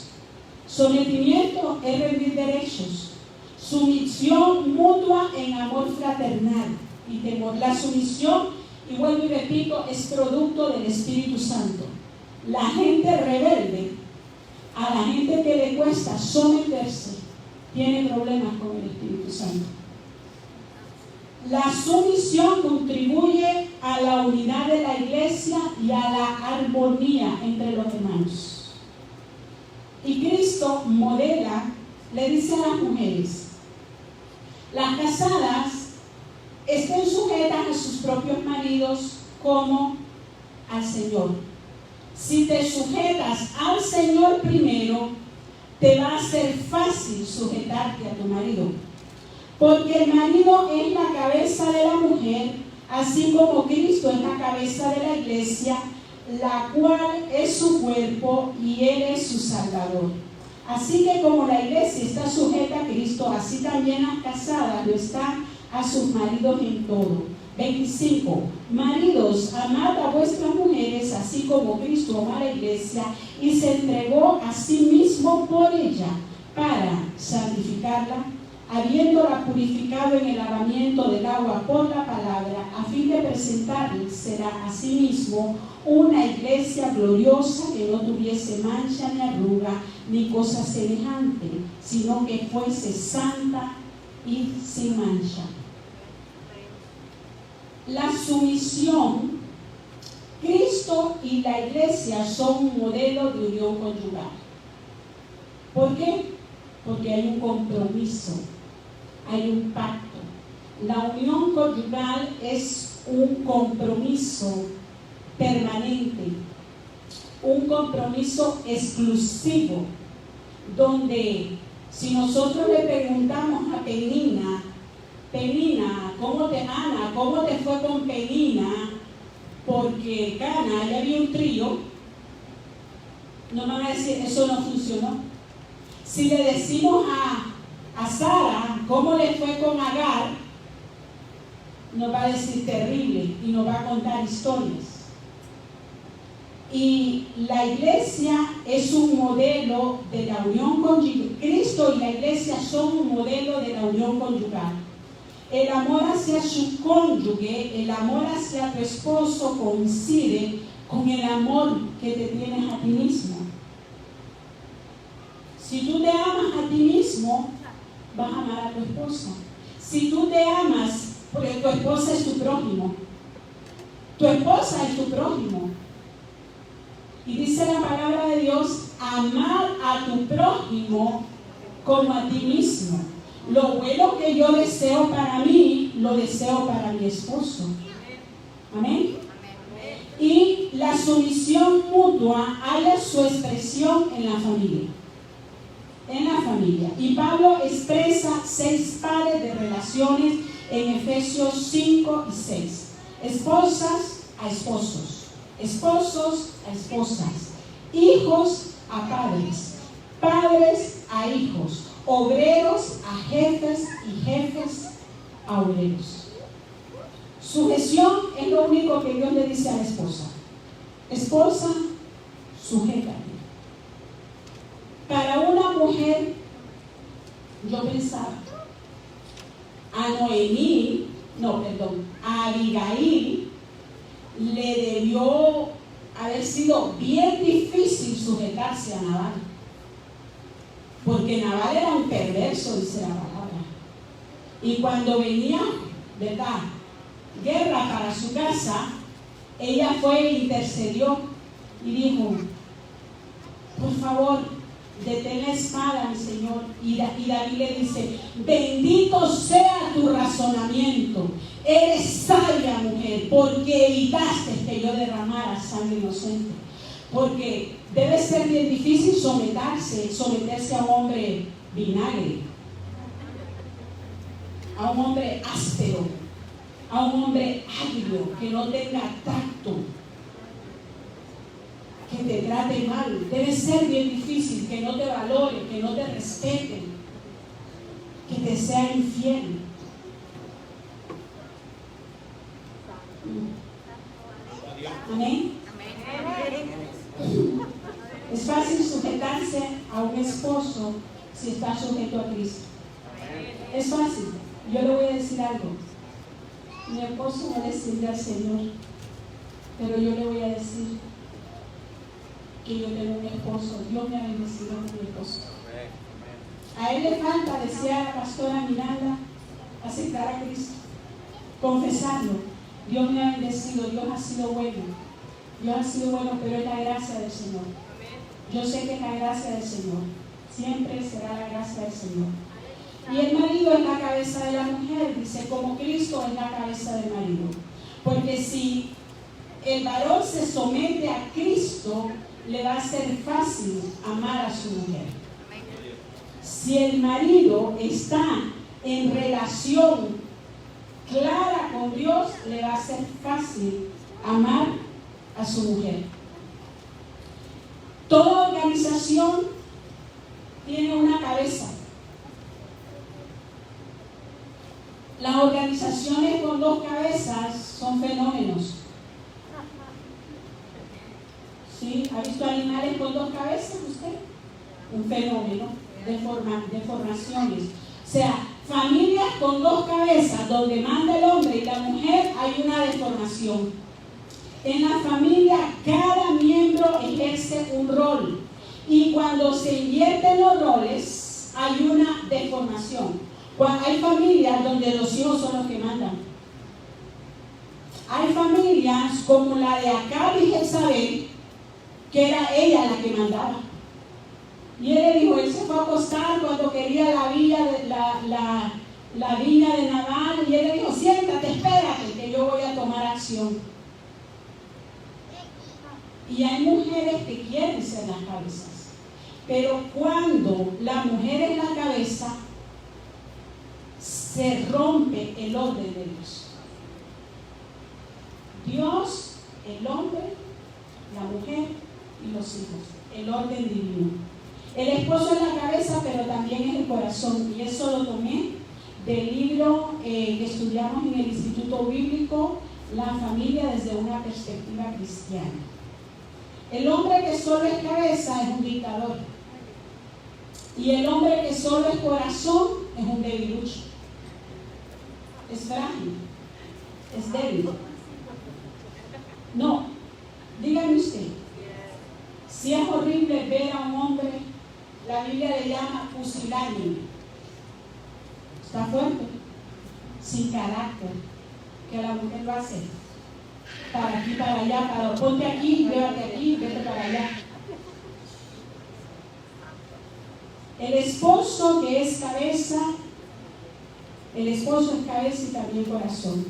Sometimiento es rendir derechos. Sumisión mutua en amor fraternal y temor. La sumisión, y vuelvo y repito, es producto del Espíritu Santo. La gente rebelde, a la gente que le cuesta someterse, tiene problemas con el Espíritu Santo. La sumisión contribuye a la unidad de la iglesia y a la armonía entre los hermanos. Y Cristo modela, le dice a las mujeres, las casadas estén sujetas a sus propios maridos como al Señor. Si te sujetas al Señor primero, te va a ser fácil sujetarte a tu marido. Porque el marido es la cabeza de la mujer, así como Cristo es la cabeza de la iglesia, la cual es su cuerpo y Él es su Salvador. Así que como la iglesia está sujeta a Cristo, así también las casadas lo están a sus maridos en todo. 25. Maridos, amad a vuestras mujeres, así como Cristo amó a la iglesia y se entregó a sí mismo por ella, para santificarla, habiéndola purificado en el lavamiento del agua por la palabra, a fin de presentársela a sí mismo una iglesia gloriosa, que no tuviese mancha ni arruga ni cosa semejante, sino que fuese santa y sin mancha. La sumisión, Cristo y la iglesia son un modelo de unión conyugal. ¿Por qué? Porque hay un compromiso, hay un pacto. La unión conyugal es un compromiso permanente, un compromiso exclusivo, donde si nosotros le preguntamos a Penina, ¿cómo te fue con Penina? Porque Cana, ya había un trío, no van a decir, eso no funcionó. Si le decimos a Sara, ¿cómo le fue con Agar? Nos va a decir terrible y nos va a contar historias. Y la iglesia es un modelo de la unión conyugal. Cristo y la iglesia son un modelo de la unión conyugal. el amor hacia su cónyuge, el amor hacia tu esposo coincide con el amor que te tienes a ti mismo. Si tú te amas a ti mismo, vas a amar a tu esposa. Si tú te amas, porque tu esposa es tu prójimo. Tu esposa es tu prójimo. Y dice la palabra de Dios, amar a tu prójimo como a ti mismo. Lo bueno que yo deseo para mí, lo deseo para mi esposo. Amén. Y la sumisión mutua haya su expresión en la familia. En la familia. Y Pablo expresa 6 pares de relaciones en Efesios 5 y 6. Esposas a esposos, esposos a esposas, hijos a padres, padres a hijos, obreros a jefes y jefes a obreros. Sujeción es lo único que Dios le dice a la esposa. Esposa, sujétate. Para una mujer, yo pensaba, a Abigail le debió haber sido bien difícil sujetarse a Nabal, porque Nabal era un perverso, dice la palabra, y cuando venía, ¿verdad?, guerra para su casa, ella fue e intercedió y dijo, por favor, detén la espada, mi Señor. Y David le dice, bendito sea tu razonamiento, eres sabia mujer, porque evitaste que yo derramara sangre inocente. Porque debe ser bien difícil someterse a un hombre vinagre, a un hombre áspero, a un hombre agrio, que no tenga tacto, que te trate mal. Debe ser bien difícil, que no te valore, que no te respete, que te sea infiel. Amén. Es fácil sujetarse a un esposo si está sujeto a Cristo. Es fácil. Yo le voy a decir algo. Mi esposo no le sirve al Señor, pero yo le voy a decir que yo tengo un esposo. Dios me ha bendecido con mi esposo. A él le falta, decía la pastora Miranda, aceptar a Cristo, confesarlo. Dios me ha bendecido, Dios ha sido bueno. Dios ha sido bueno, pero es la gracia del Señor. Yo sé que es la gracia del Señor. Siempre será la gracia del Señor. Y el marido es la cabeza de la mujer, dice, como Cristo es la cabeza del marido. Porque si el varón se somete a Cristo, le va a ser fácil amar a su mujer. Si el marido está en relación clara con Dios, le va a ser fácil amar a su mujer. Toda organización tiene una cabeza. Las organizaciones con 2 cabezas son fenómenos. ¿Sí? ¿Ha visto animales con 2 cabezas usted? Un fenómeno de formaciones. O sea, familias con 2 cabezas, donde manda el hombre y la mujer, hay una deformación. En la familia, cada miembro ejerce un rol. Y cuando se invierten los roles, hay una deformación. Hay familias donde los hijos son los que mandan. Hay familias como la de Acab y Jezabel, que era ella la que mandaba. Y él le dijo, él se fue a acostar cuando quería la viña de Nabal, y él le dijo, siéntate, espérate, que yo voy a tomar acción. Y hay mujeres que quieren ser las cabezas, pero cuando la mujer es la cabeza, se rompe el orden de Dios. Dios, el hombre, la mujer y los hijos, el orden divino. El esposo es la cabeza, pero también es el corazón, y eso lo tomé del libro que estudiamos en el Instituto Bíblico, La familia desde una perspectiva cristiana. El hombre que solo es cabeza es un dictador, y el hombre que solo es corazón es un debilucho. es frágil, es débil. No, dígame usted, si es horrible ver a un hombre, la Biblia le llama pusilánime. Está fuerte, sin carácter, que la mujer lo hace. Para aquí, para allá, para ponte aquí, llévate aquí, vete para allá. El esposo que es cabeza, el esposo es cabeza y también corazón.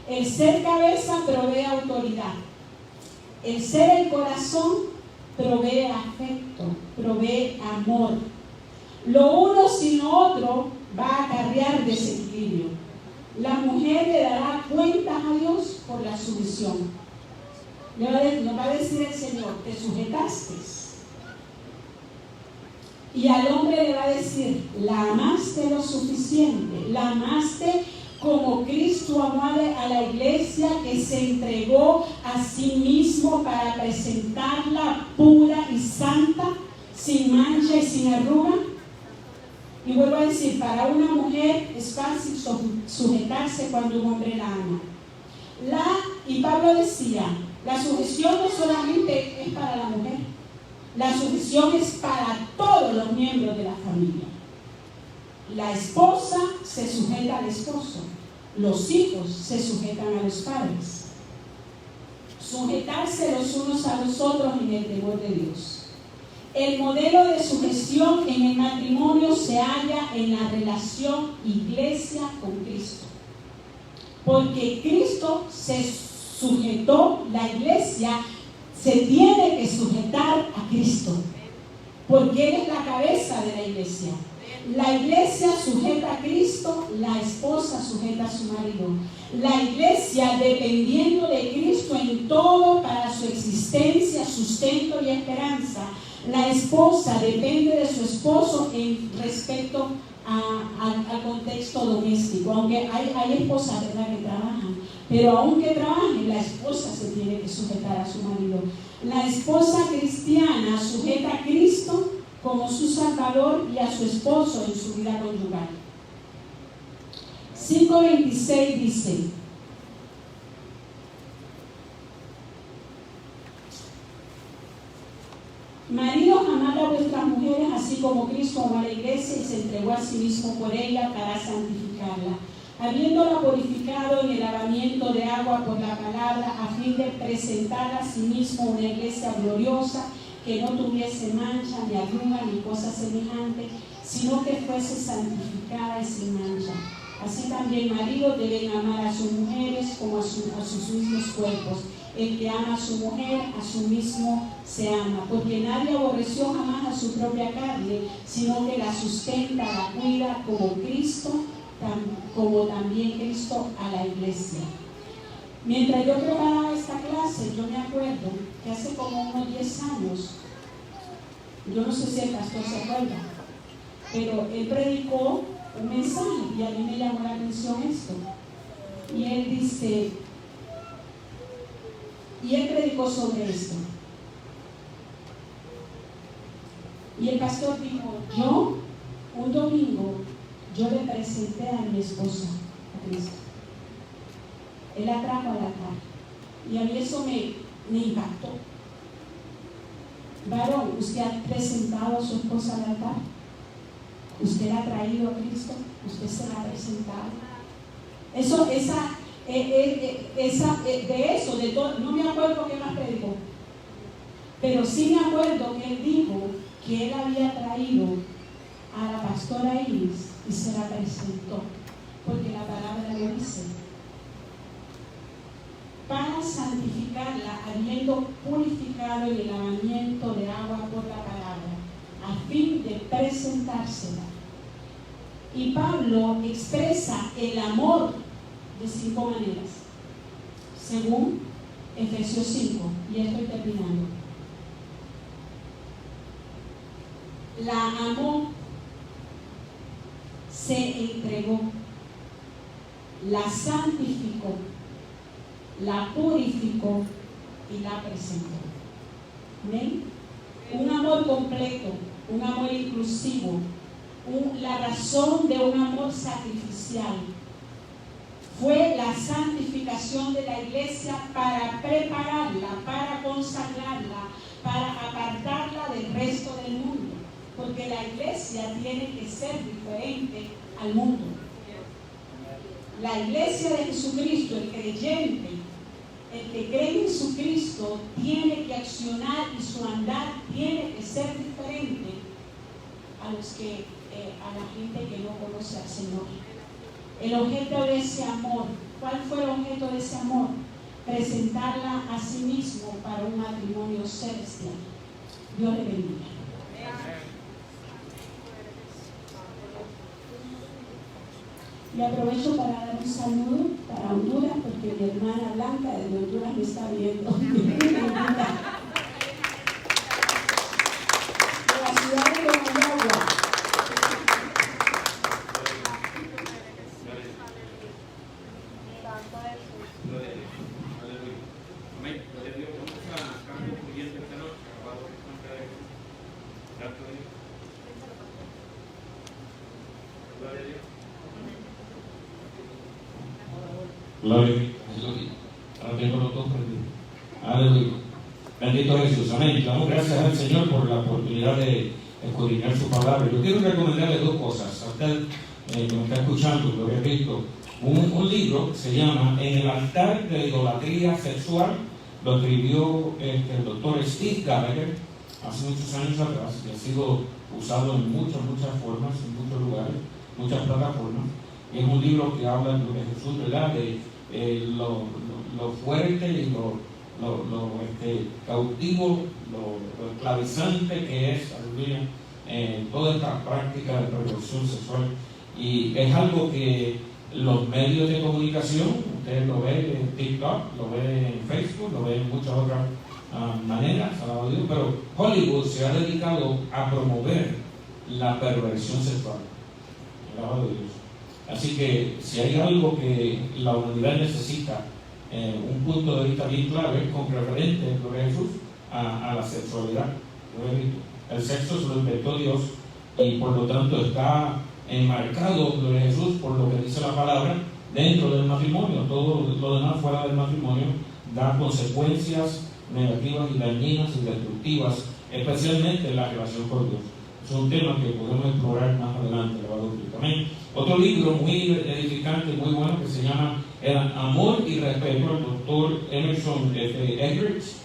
El ser cabeza provee autoridad. El ser el corazón provee afecto, provee amor. Lo uno sin lo otro va a acarrear desequilibrio. La mujer le dará cuentas a Dios por la sumisión. Nos va a decir el Señor, te sujetaste. Y al hombre le va a decir, la amaste lo suficiente, la amaste como Cristo amó a la iglesia, que se entregó a sí mismo para presentarla pura y santa, sin mancha y sin arruga. Y vuelvo a decir, para una mujer es fácil sujetarse cuando un hombre la ama. Y Pablo decía, la sujeción no solamente es para la mujer, la sujeción es para todos los miembros de la familia. La esposa se sujeta al esposo, los hijos se sujetan a los padres. Sujetarse los unos a los otros en el temor de Dios. El modelo de sujeción en el matrimonio se halla en la relación iglesia con Cristo. Porque Cristo se sujetó, la iglesia se tiene que sujetar a Cristo. Porque Él es la cabeza de la iglesia. La iglesia sujeta a Cristo, la esposa sujeta a su marido. La iglesia, dependiendo de Cristo en todo para su existencia, sustento y esperanza. La esposa depende de su esposo en respecto al contexto doméstico. Aunque hay esposas, ¿verdad?, que trabajan, pero aunque trabajen, la esposa se tiene que sujetar a su marido. La esposa cristiana sujeta a Cristo como su Salvador y a su esposo en su vida conyugal. 5:26 dice: maridos, amad a vuestras mujeres, así como Cristo amó a la iglesia y se entregó a sí mismo por ella para santificarla, habiéndola purificado en el lavamiento de agua por la palabra, a fin de presentar a sí mismo una iglesia gloriosa, que no tuviese mancha, ni arruga, ni cosa semejante, sino que fuese santificada y sin mancha. Así también maridos deben amar a sus mujeres como a sus mismos cuerpos. El que ama a su mujer, a su mismo se ama, porque nadie aborreció jamás a su propia carne, sino que la sustenta, la cuida, como también Cristo a la iglesia. Mientras yo preparaba esta clase, yo me acuerdo que hace como unos 10 años, yo no sé si el pastor se acuerda, pero él predicó un mensaje y a mí me llamó la atención esto. Y él predicó sobre esto. Y el pastor dijo, un domingo, yo le presenté a mi esposa, a Cristo. Él la trajo al altar. Y a mí eso me impactó. Varón, ¿usted ha presentado a su esposa al altar? ¿Usted la ha traído a Cristo? ¿Usted se la ha presentado? De todo, no me acuerdo qué más predicó, pero sí me acuerdo que él dijo que él había traído a la pastora Iris y se la presentó, porque la palabra lo dice, para santificarla, habiendo purificado en el lavamiento de agua por la palabra, a fin de presentársela. Y Pablo expresa el amor de 5 maneras, según Efesios 5, y estoy terminando. La amó, se entregó, la santificó, la purificó y la presentó. ¿Ven? Un amor completo, un amor inclusivo, la razón de un amor sacrificial. fue la santificación de la iglesia para prepararla, para consagrarla, para apartarla del resto del mundo. Porque la iglesia tiene que ser diferente al mundo. La iglesia de Jesucristo, el creyente, el que cree en Jesucristo, tiene que accionar y su andar tiene que ser diferente a la gente que no conoce al Señor. El objeto de ese amor, ¿cuál fue el objeto de ese amor? Presentarla a sí mismo para un matrimonio celestial. Dios le bendiga. Y aprovecho para dar un saludo para Honduras, porque mi hermana Blanca de Honduras me está viendo. De la ciudad de Managua. Gloria a Dios. Ahora tengo los dos perdidos. Aleluya. Bendito Jesús. Amén. Damos gracias al Señor por la oportunidad de escudriñar su palabra. Yo quiero recomendarle dos cosas. A usted que me está escuchando, Gloria a Cristo. Un libro que se llama En el altar de la idolatría sexual. Lo escribió el doctor Steve Gallagher hace muchos años atrás y ha sido usado en muchas formas, en muchos lugares, muchas plataformas. Y es un libro que habla de Jesús, ¿verdad? De lo fuerte y lo cautivo, lo esclavizante que es, aleluya, toda esta práctica de perversión sexual. Y es algo que los medios de comunicación, usted lo ve en TikTok, lo ve en Facebook, lo ve en muchas otras maneras, alabado Dios, pero Hollywood se ha dedicado a promover la perversión sexual, alabado Dios. Así que si hay algo que la humanidad necesita, un punto de vista bien claro es con referente, gloria a Jesús, a la sexualidad. El sexo se lo inventó Dios y por lo tanto está enmarcado, gloria a Jesús, por lo que dice la palabra, dentro del matrimonio. Todo lo demás fuera del matrimonio da consecuencias negativas y dañinas y destructivas, especialmente en la relación con Dios. Es un tema que podemos explorar más adelante, alabado Cristo. Amén. Otro libro muy edificante, muy bueno, que se llama El amor y respeto, el doctor Emerson Eggerichs,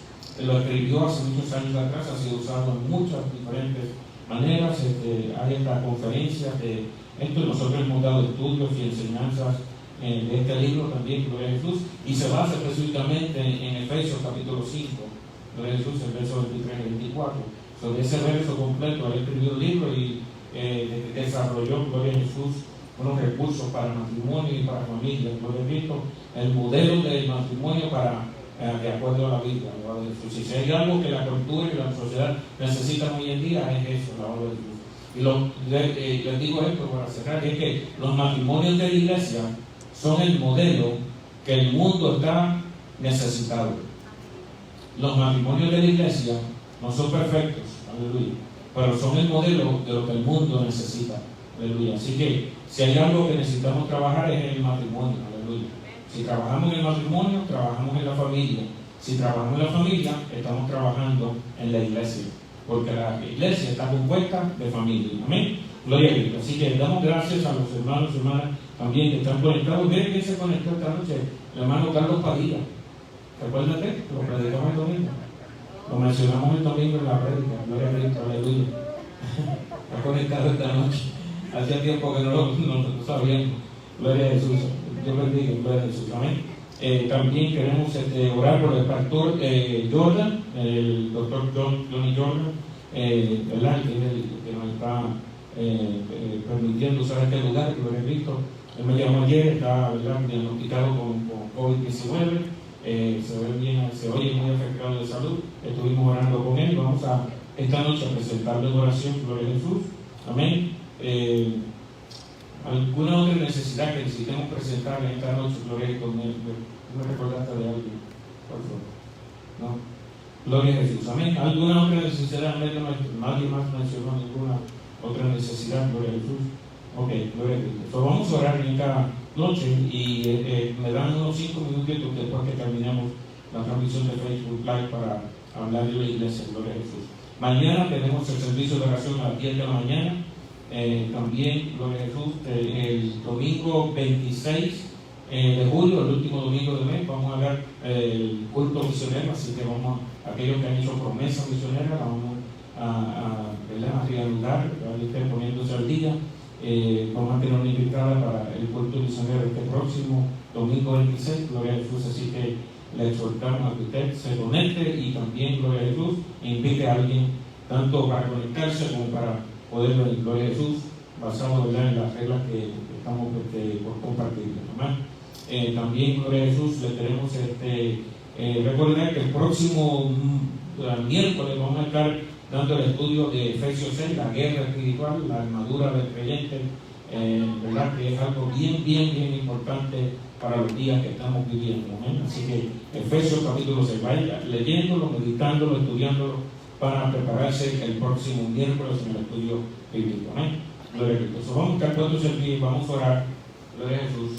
lo escribió hace muchos años atrás, ha sido usado en muchas diferentes maneras. Hay esta conferencia de esto, nosotros hemos dado estudios y enseñanzas de este libro también, Gloria a Jesús, y se basa específicamente en Efesios capítulo 5, Gloria a Jesús, el verso 23 y 24. Sobre ese verso completo, él escribió un libro y desarrolló, Gloria a Jesús, unos recursos para matrimonio y para familia, Gloria a Cristo, el modelo del matrimonio de acuerdo a la Biblia, alabado Jesús. Y si hay algo que la cultura y la sociedad necesitan hoy en día es eso, alabado Jesús. Y les digo esto para cerrar, es que los matrimonios de la iglesia son el modelo que el mundo está necesitado. Los matrimonios de la iglesia no son perfectos, aleluya, pero son el modelo de lo que el mundo necesita, aleluya. Así que si hay algo que necesitamos trabajar es en el matrimonio, aleluya. Si trabajamos en el matrimonio, trabajamos en la familia. Si trabajamos en la familia, estamos trabajando en la iglesia, porque la iglesia está compuesta de familia. Amén. Gloria a Dios. Así que damos gracias a los hermanos y hermanas también que están conectados. Miren quién se conectó esta noche, el hermano Carlos Padilla. Recuérdate, lo predicamos el domingo. Lo mencionamos el domingo en la prédica. Gloria a Cristo, aleluya. Está conectado esta noche. Hacía tiempo que no lo sabíamos. Gloria a Jesús. Dios bendiga, gloria a Jesús. Amén. También queremos orar por el pastor Jordan, el doctor Johnny Jordan, ¿verdad? Que nos está permitiendo usar este lugar, gloria a Cristo. Él me llamó ayer, está diagnosticado con COVID-19. Se oye muy afectado de salud. Estuvimos orando con él. Vamos a esta noche a presentarle en oración, gloria a Jesús. Amén. ¿Alguna otra necesidad que necesitemos presentar en esta noche, gloria a Dios? ¿Me recordaste de alguien? Por favor. ¿No? Gloria a Jesús. Amén. ¿Alguna otra necesidad en medio nuestro? Nadie más mencionó ninguna otra necesidad, gloria a Jesús. Ok, gloria a Cristo. Vamos a orar en esta noche y me dan unos 5 minutitos después que terminemos la transmisión de Facebook Live para hablar de la iglesia. Gloria a Jesús. Mañana tenemos el servicio de oración a las 10 de la mañana. También, gloria a Jesús, el domingo 26 de julio, el último domingo del mes, vamos a dar el culto misionero, así que vamos a aquellos que han hecho promesas misioneras, vamos a reanudar, estén poniéndose al día. Vamos a tener una invitada para el culto misionero este próximo domingo 26, gloria a Jesús, así que le exhortamos a que usted se conecte y también, gloria a Jesús, invite a alguien tanto para conectarse como para poder ver, gloria a Jesús, basado en las reglas que estamos por compartir. También, gloria a Jesús, le tenemos recordar que el próximo miércoles vamos a estar dando el estudio de Efesios 6, la guerra espiritual, la armadura del creyente, ¿verdad? Que es algo bien importante para los días que estamos viviendo. Así que Efesios capítulo 6, vaya leyéndolo, meditándolo, estudiándolo para prepararse el próximo miércoles en el estudio bíblico. Gloria a Cristo. Vamos a estar puestos en pie, vamos a orar, gloria a Jesús,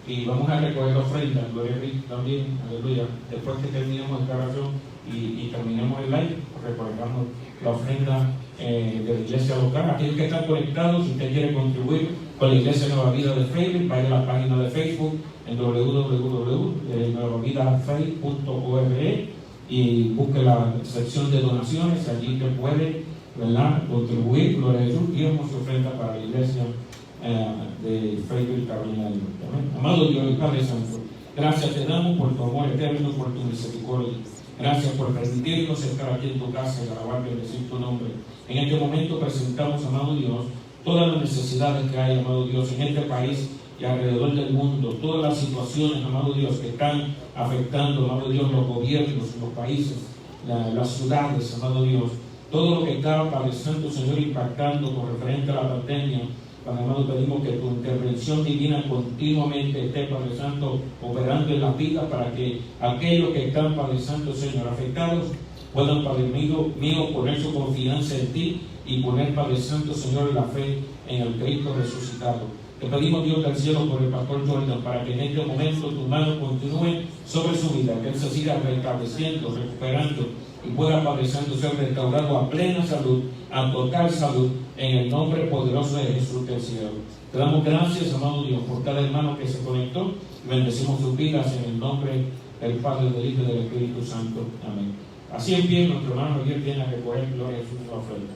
y vamos a recoger la ofrenda, gloria a Cristo también, aleluya. Después que terminemos la oración y terminemos el live, recogemos la ofrenda de la iglesia local. Aquellos que están conectados, si usted quiere contribuir con la Iglesia Nueva Vida de Facebook, vaya a la página de Facebook en www.nuevavidafaith.org y busque la sección de donaciones. Allí usted puede, ¿verdad?, contribuir, gloria a Jesús, y damos ofrenda para la iglesia de Facebook Carolina del Norte. Amado Dios y Padre Santo, gracias te damos por tu amor eterno, por tu misericordia. Gracias por permitirnos estar aquí en tu casa y alabar y bendecir tu nombre. En este momento presentamos, amado Dios, todas las necesidades que hay, amado Dios, en este país y alrededor del mundo, todas las situaciones, amado Dios, que están afectando, amado Dios, los gobiernos, los países, las ciudades, amado Dios, todo lo que está, Padre Santo, Señor, impactando con referente a la pandemia. Padre amado, pedimos que tu intervención divina continuamente esté, Padre Santo, operando en la vida para que aquellos que están, Padre Santo, Señor, afectados, puedan, Padre mío, poner su confianza en ti y poner, Padre Santo, Señor, la fe en el Cristo resucitado. Te pedimos, Dios del cielo, por el pastor Jordan, para que en este momento tu mano continúe sobre su vida, que él se siga restableciendo, recuperando y pueda, Padre Santo, ser restaurado a plena salud, a total salud, en el nombre poderoso de Jesús del cielo. Te damos gracias, amado Dios, por cada hermano que se conectó y bendecimos sus vidas en el nombre del Padre, del Hijo y del Espíritu Santo. Amén. Así en pie, nuestro hermano Miguel viene a recoger, gloria a Jesús, la ofrenda.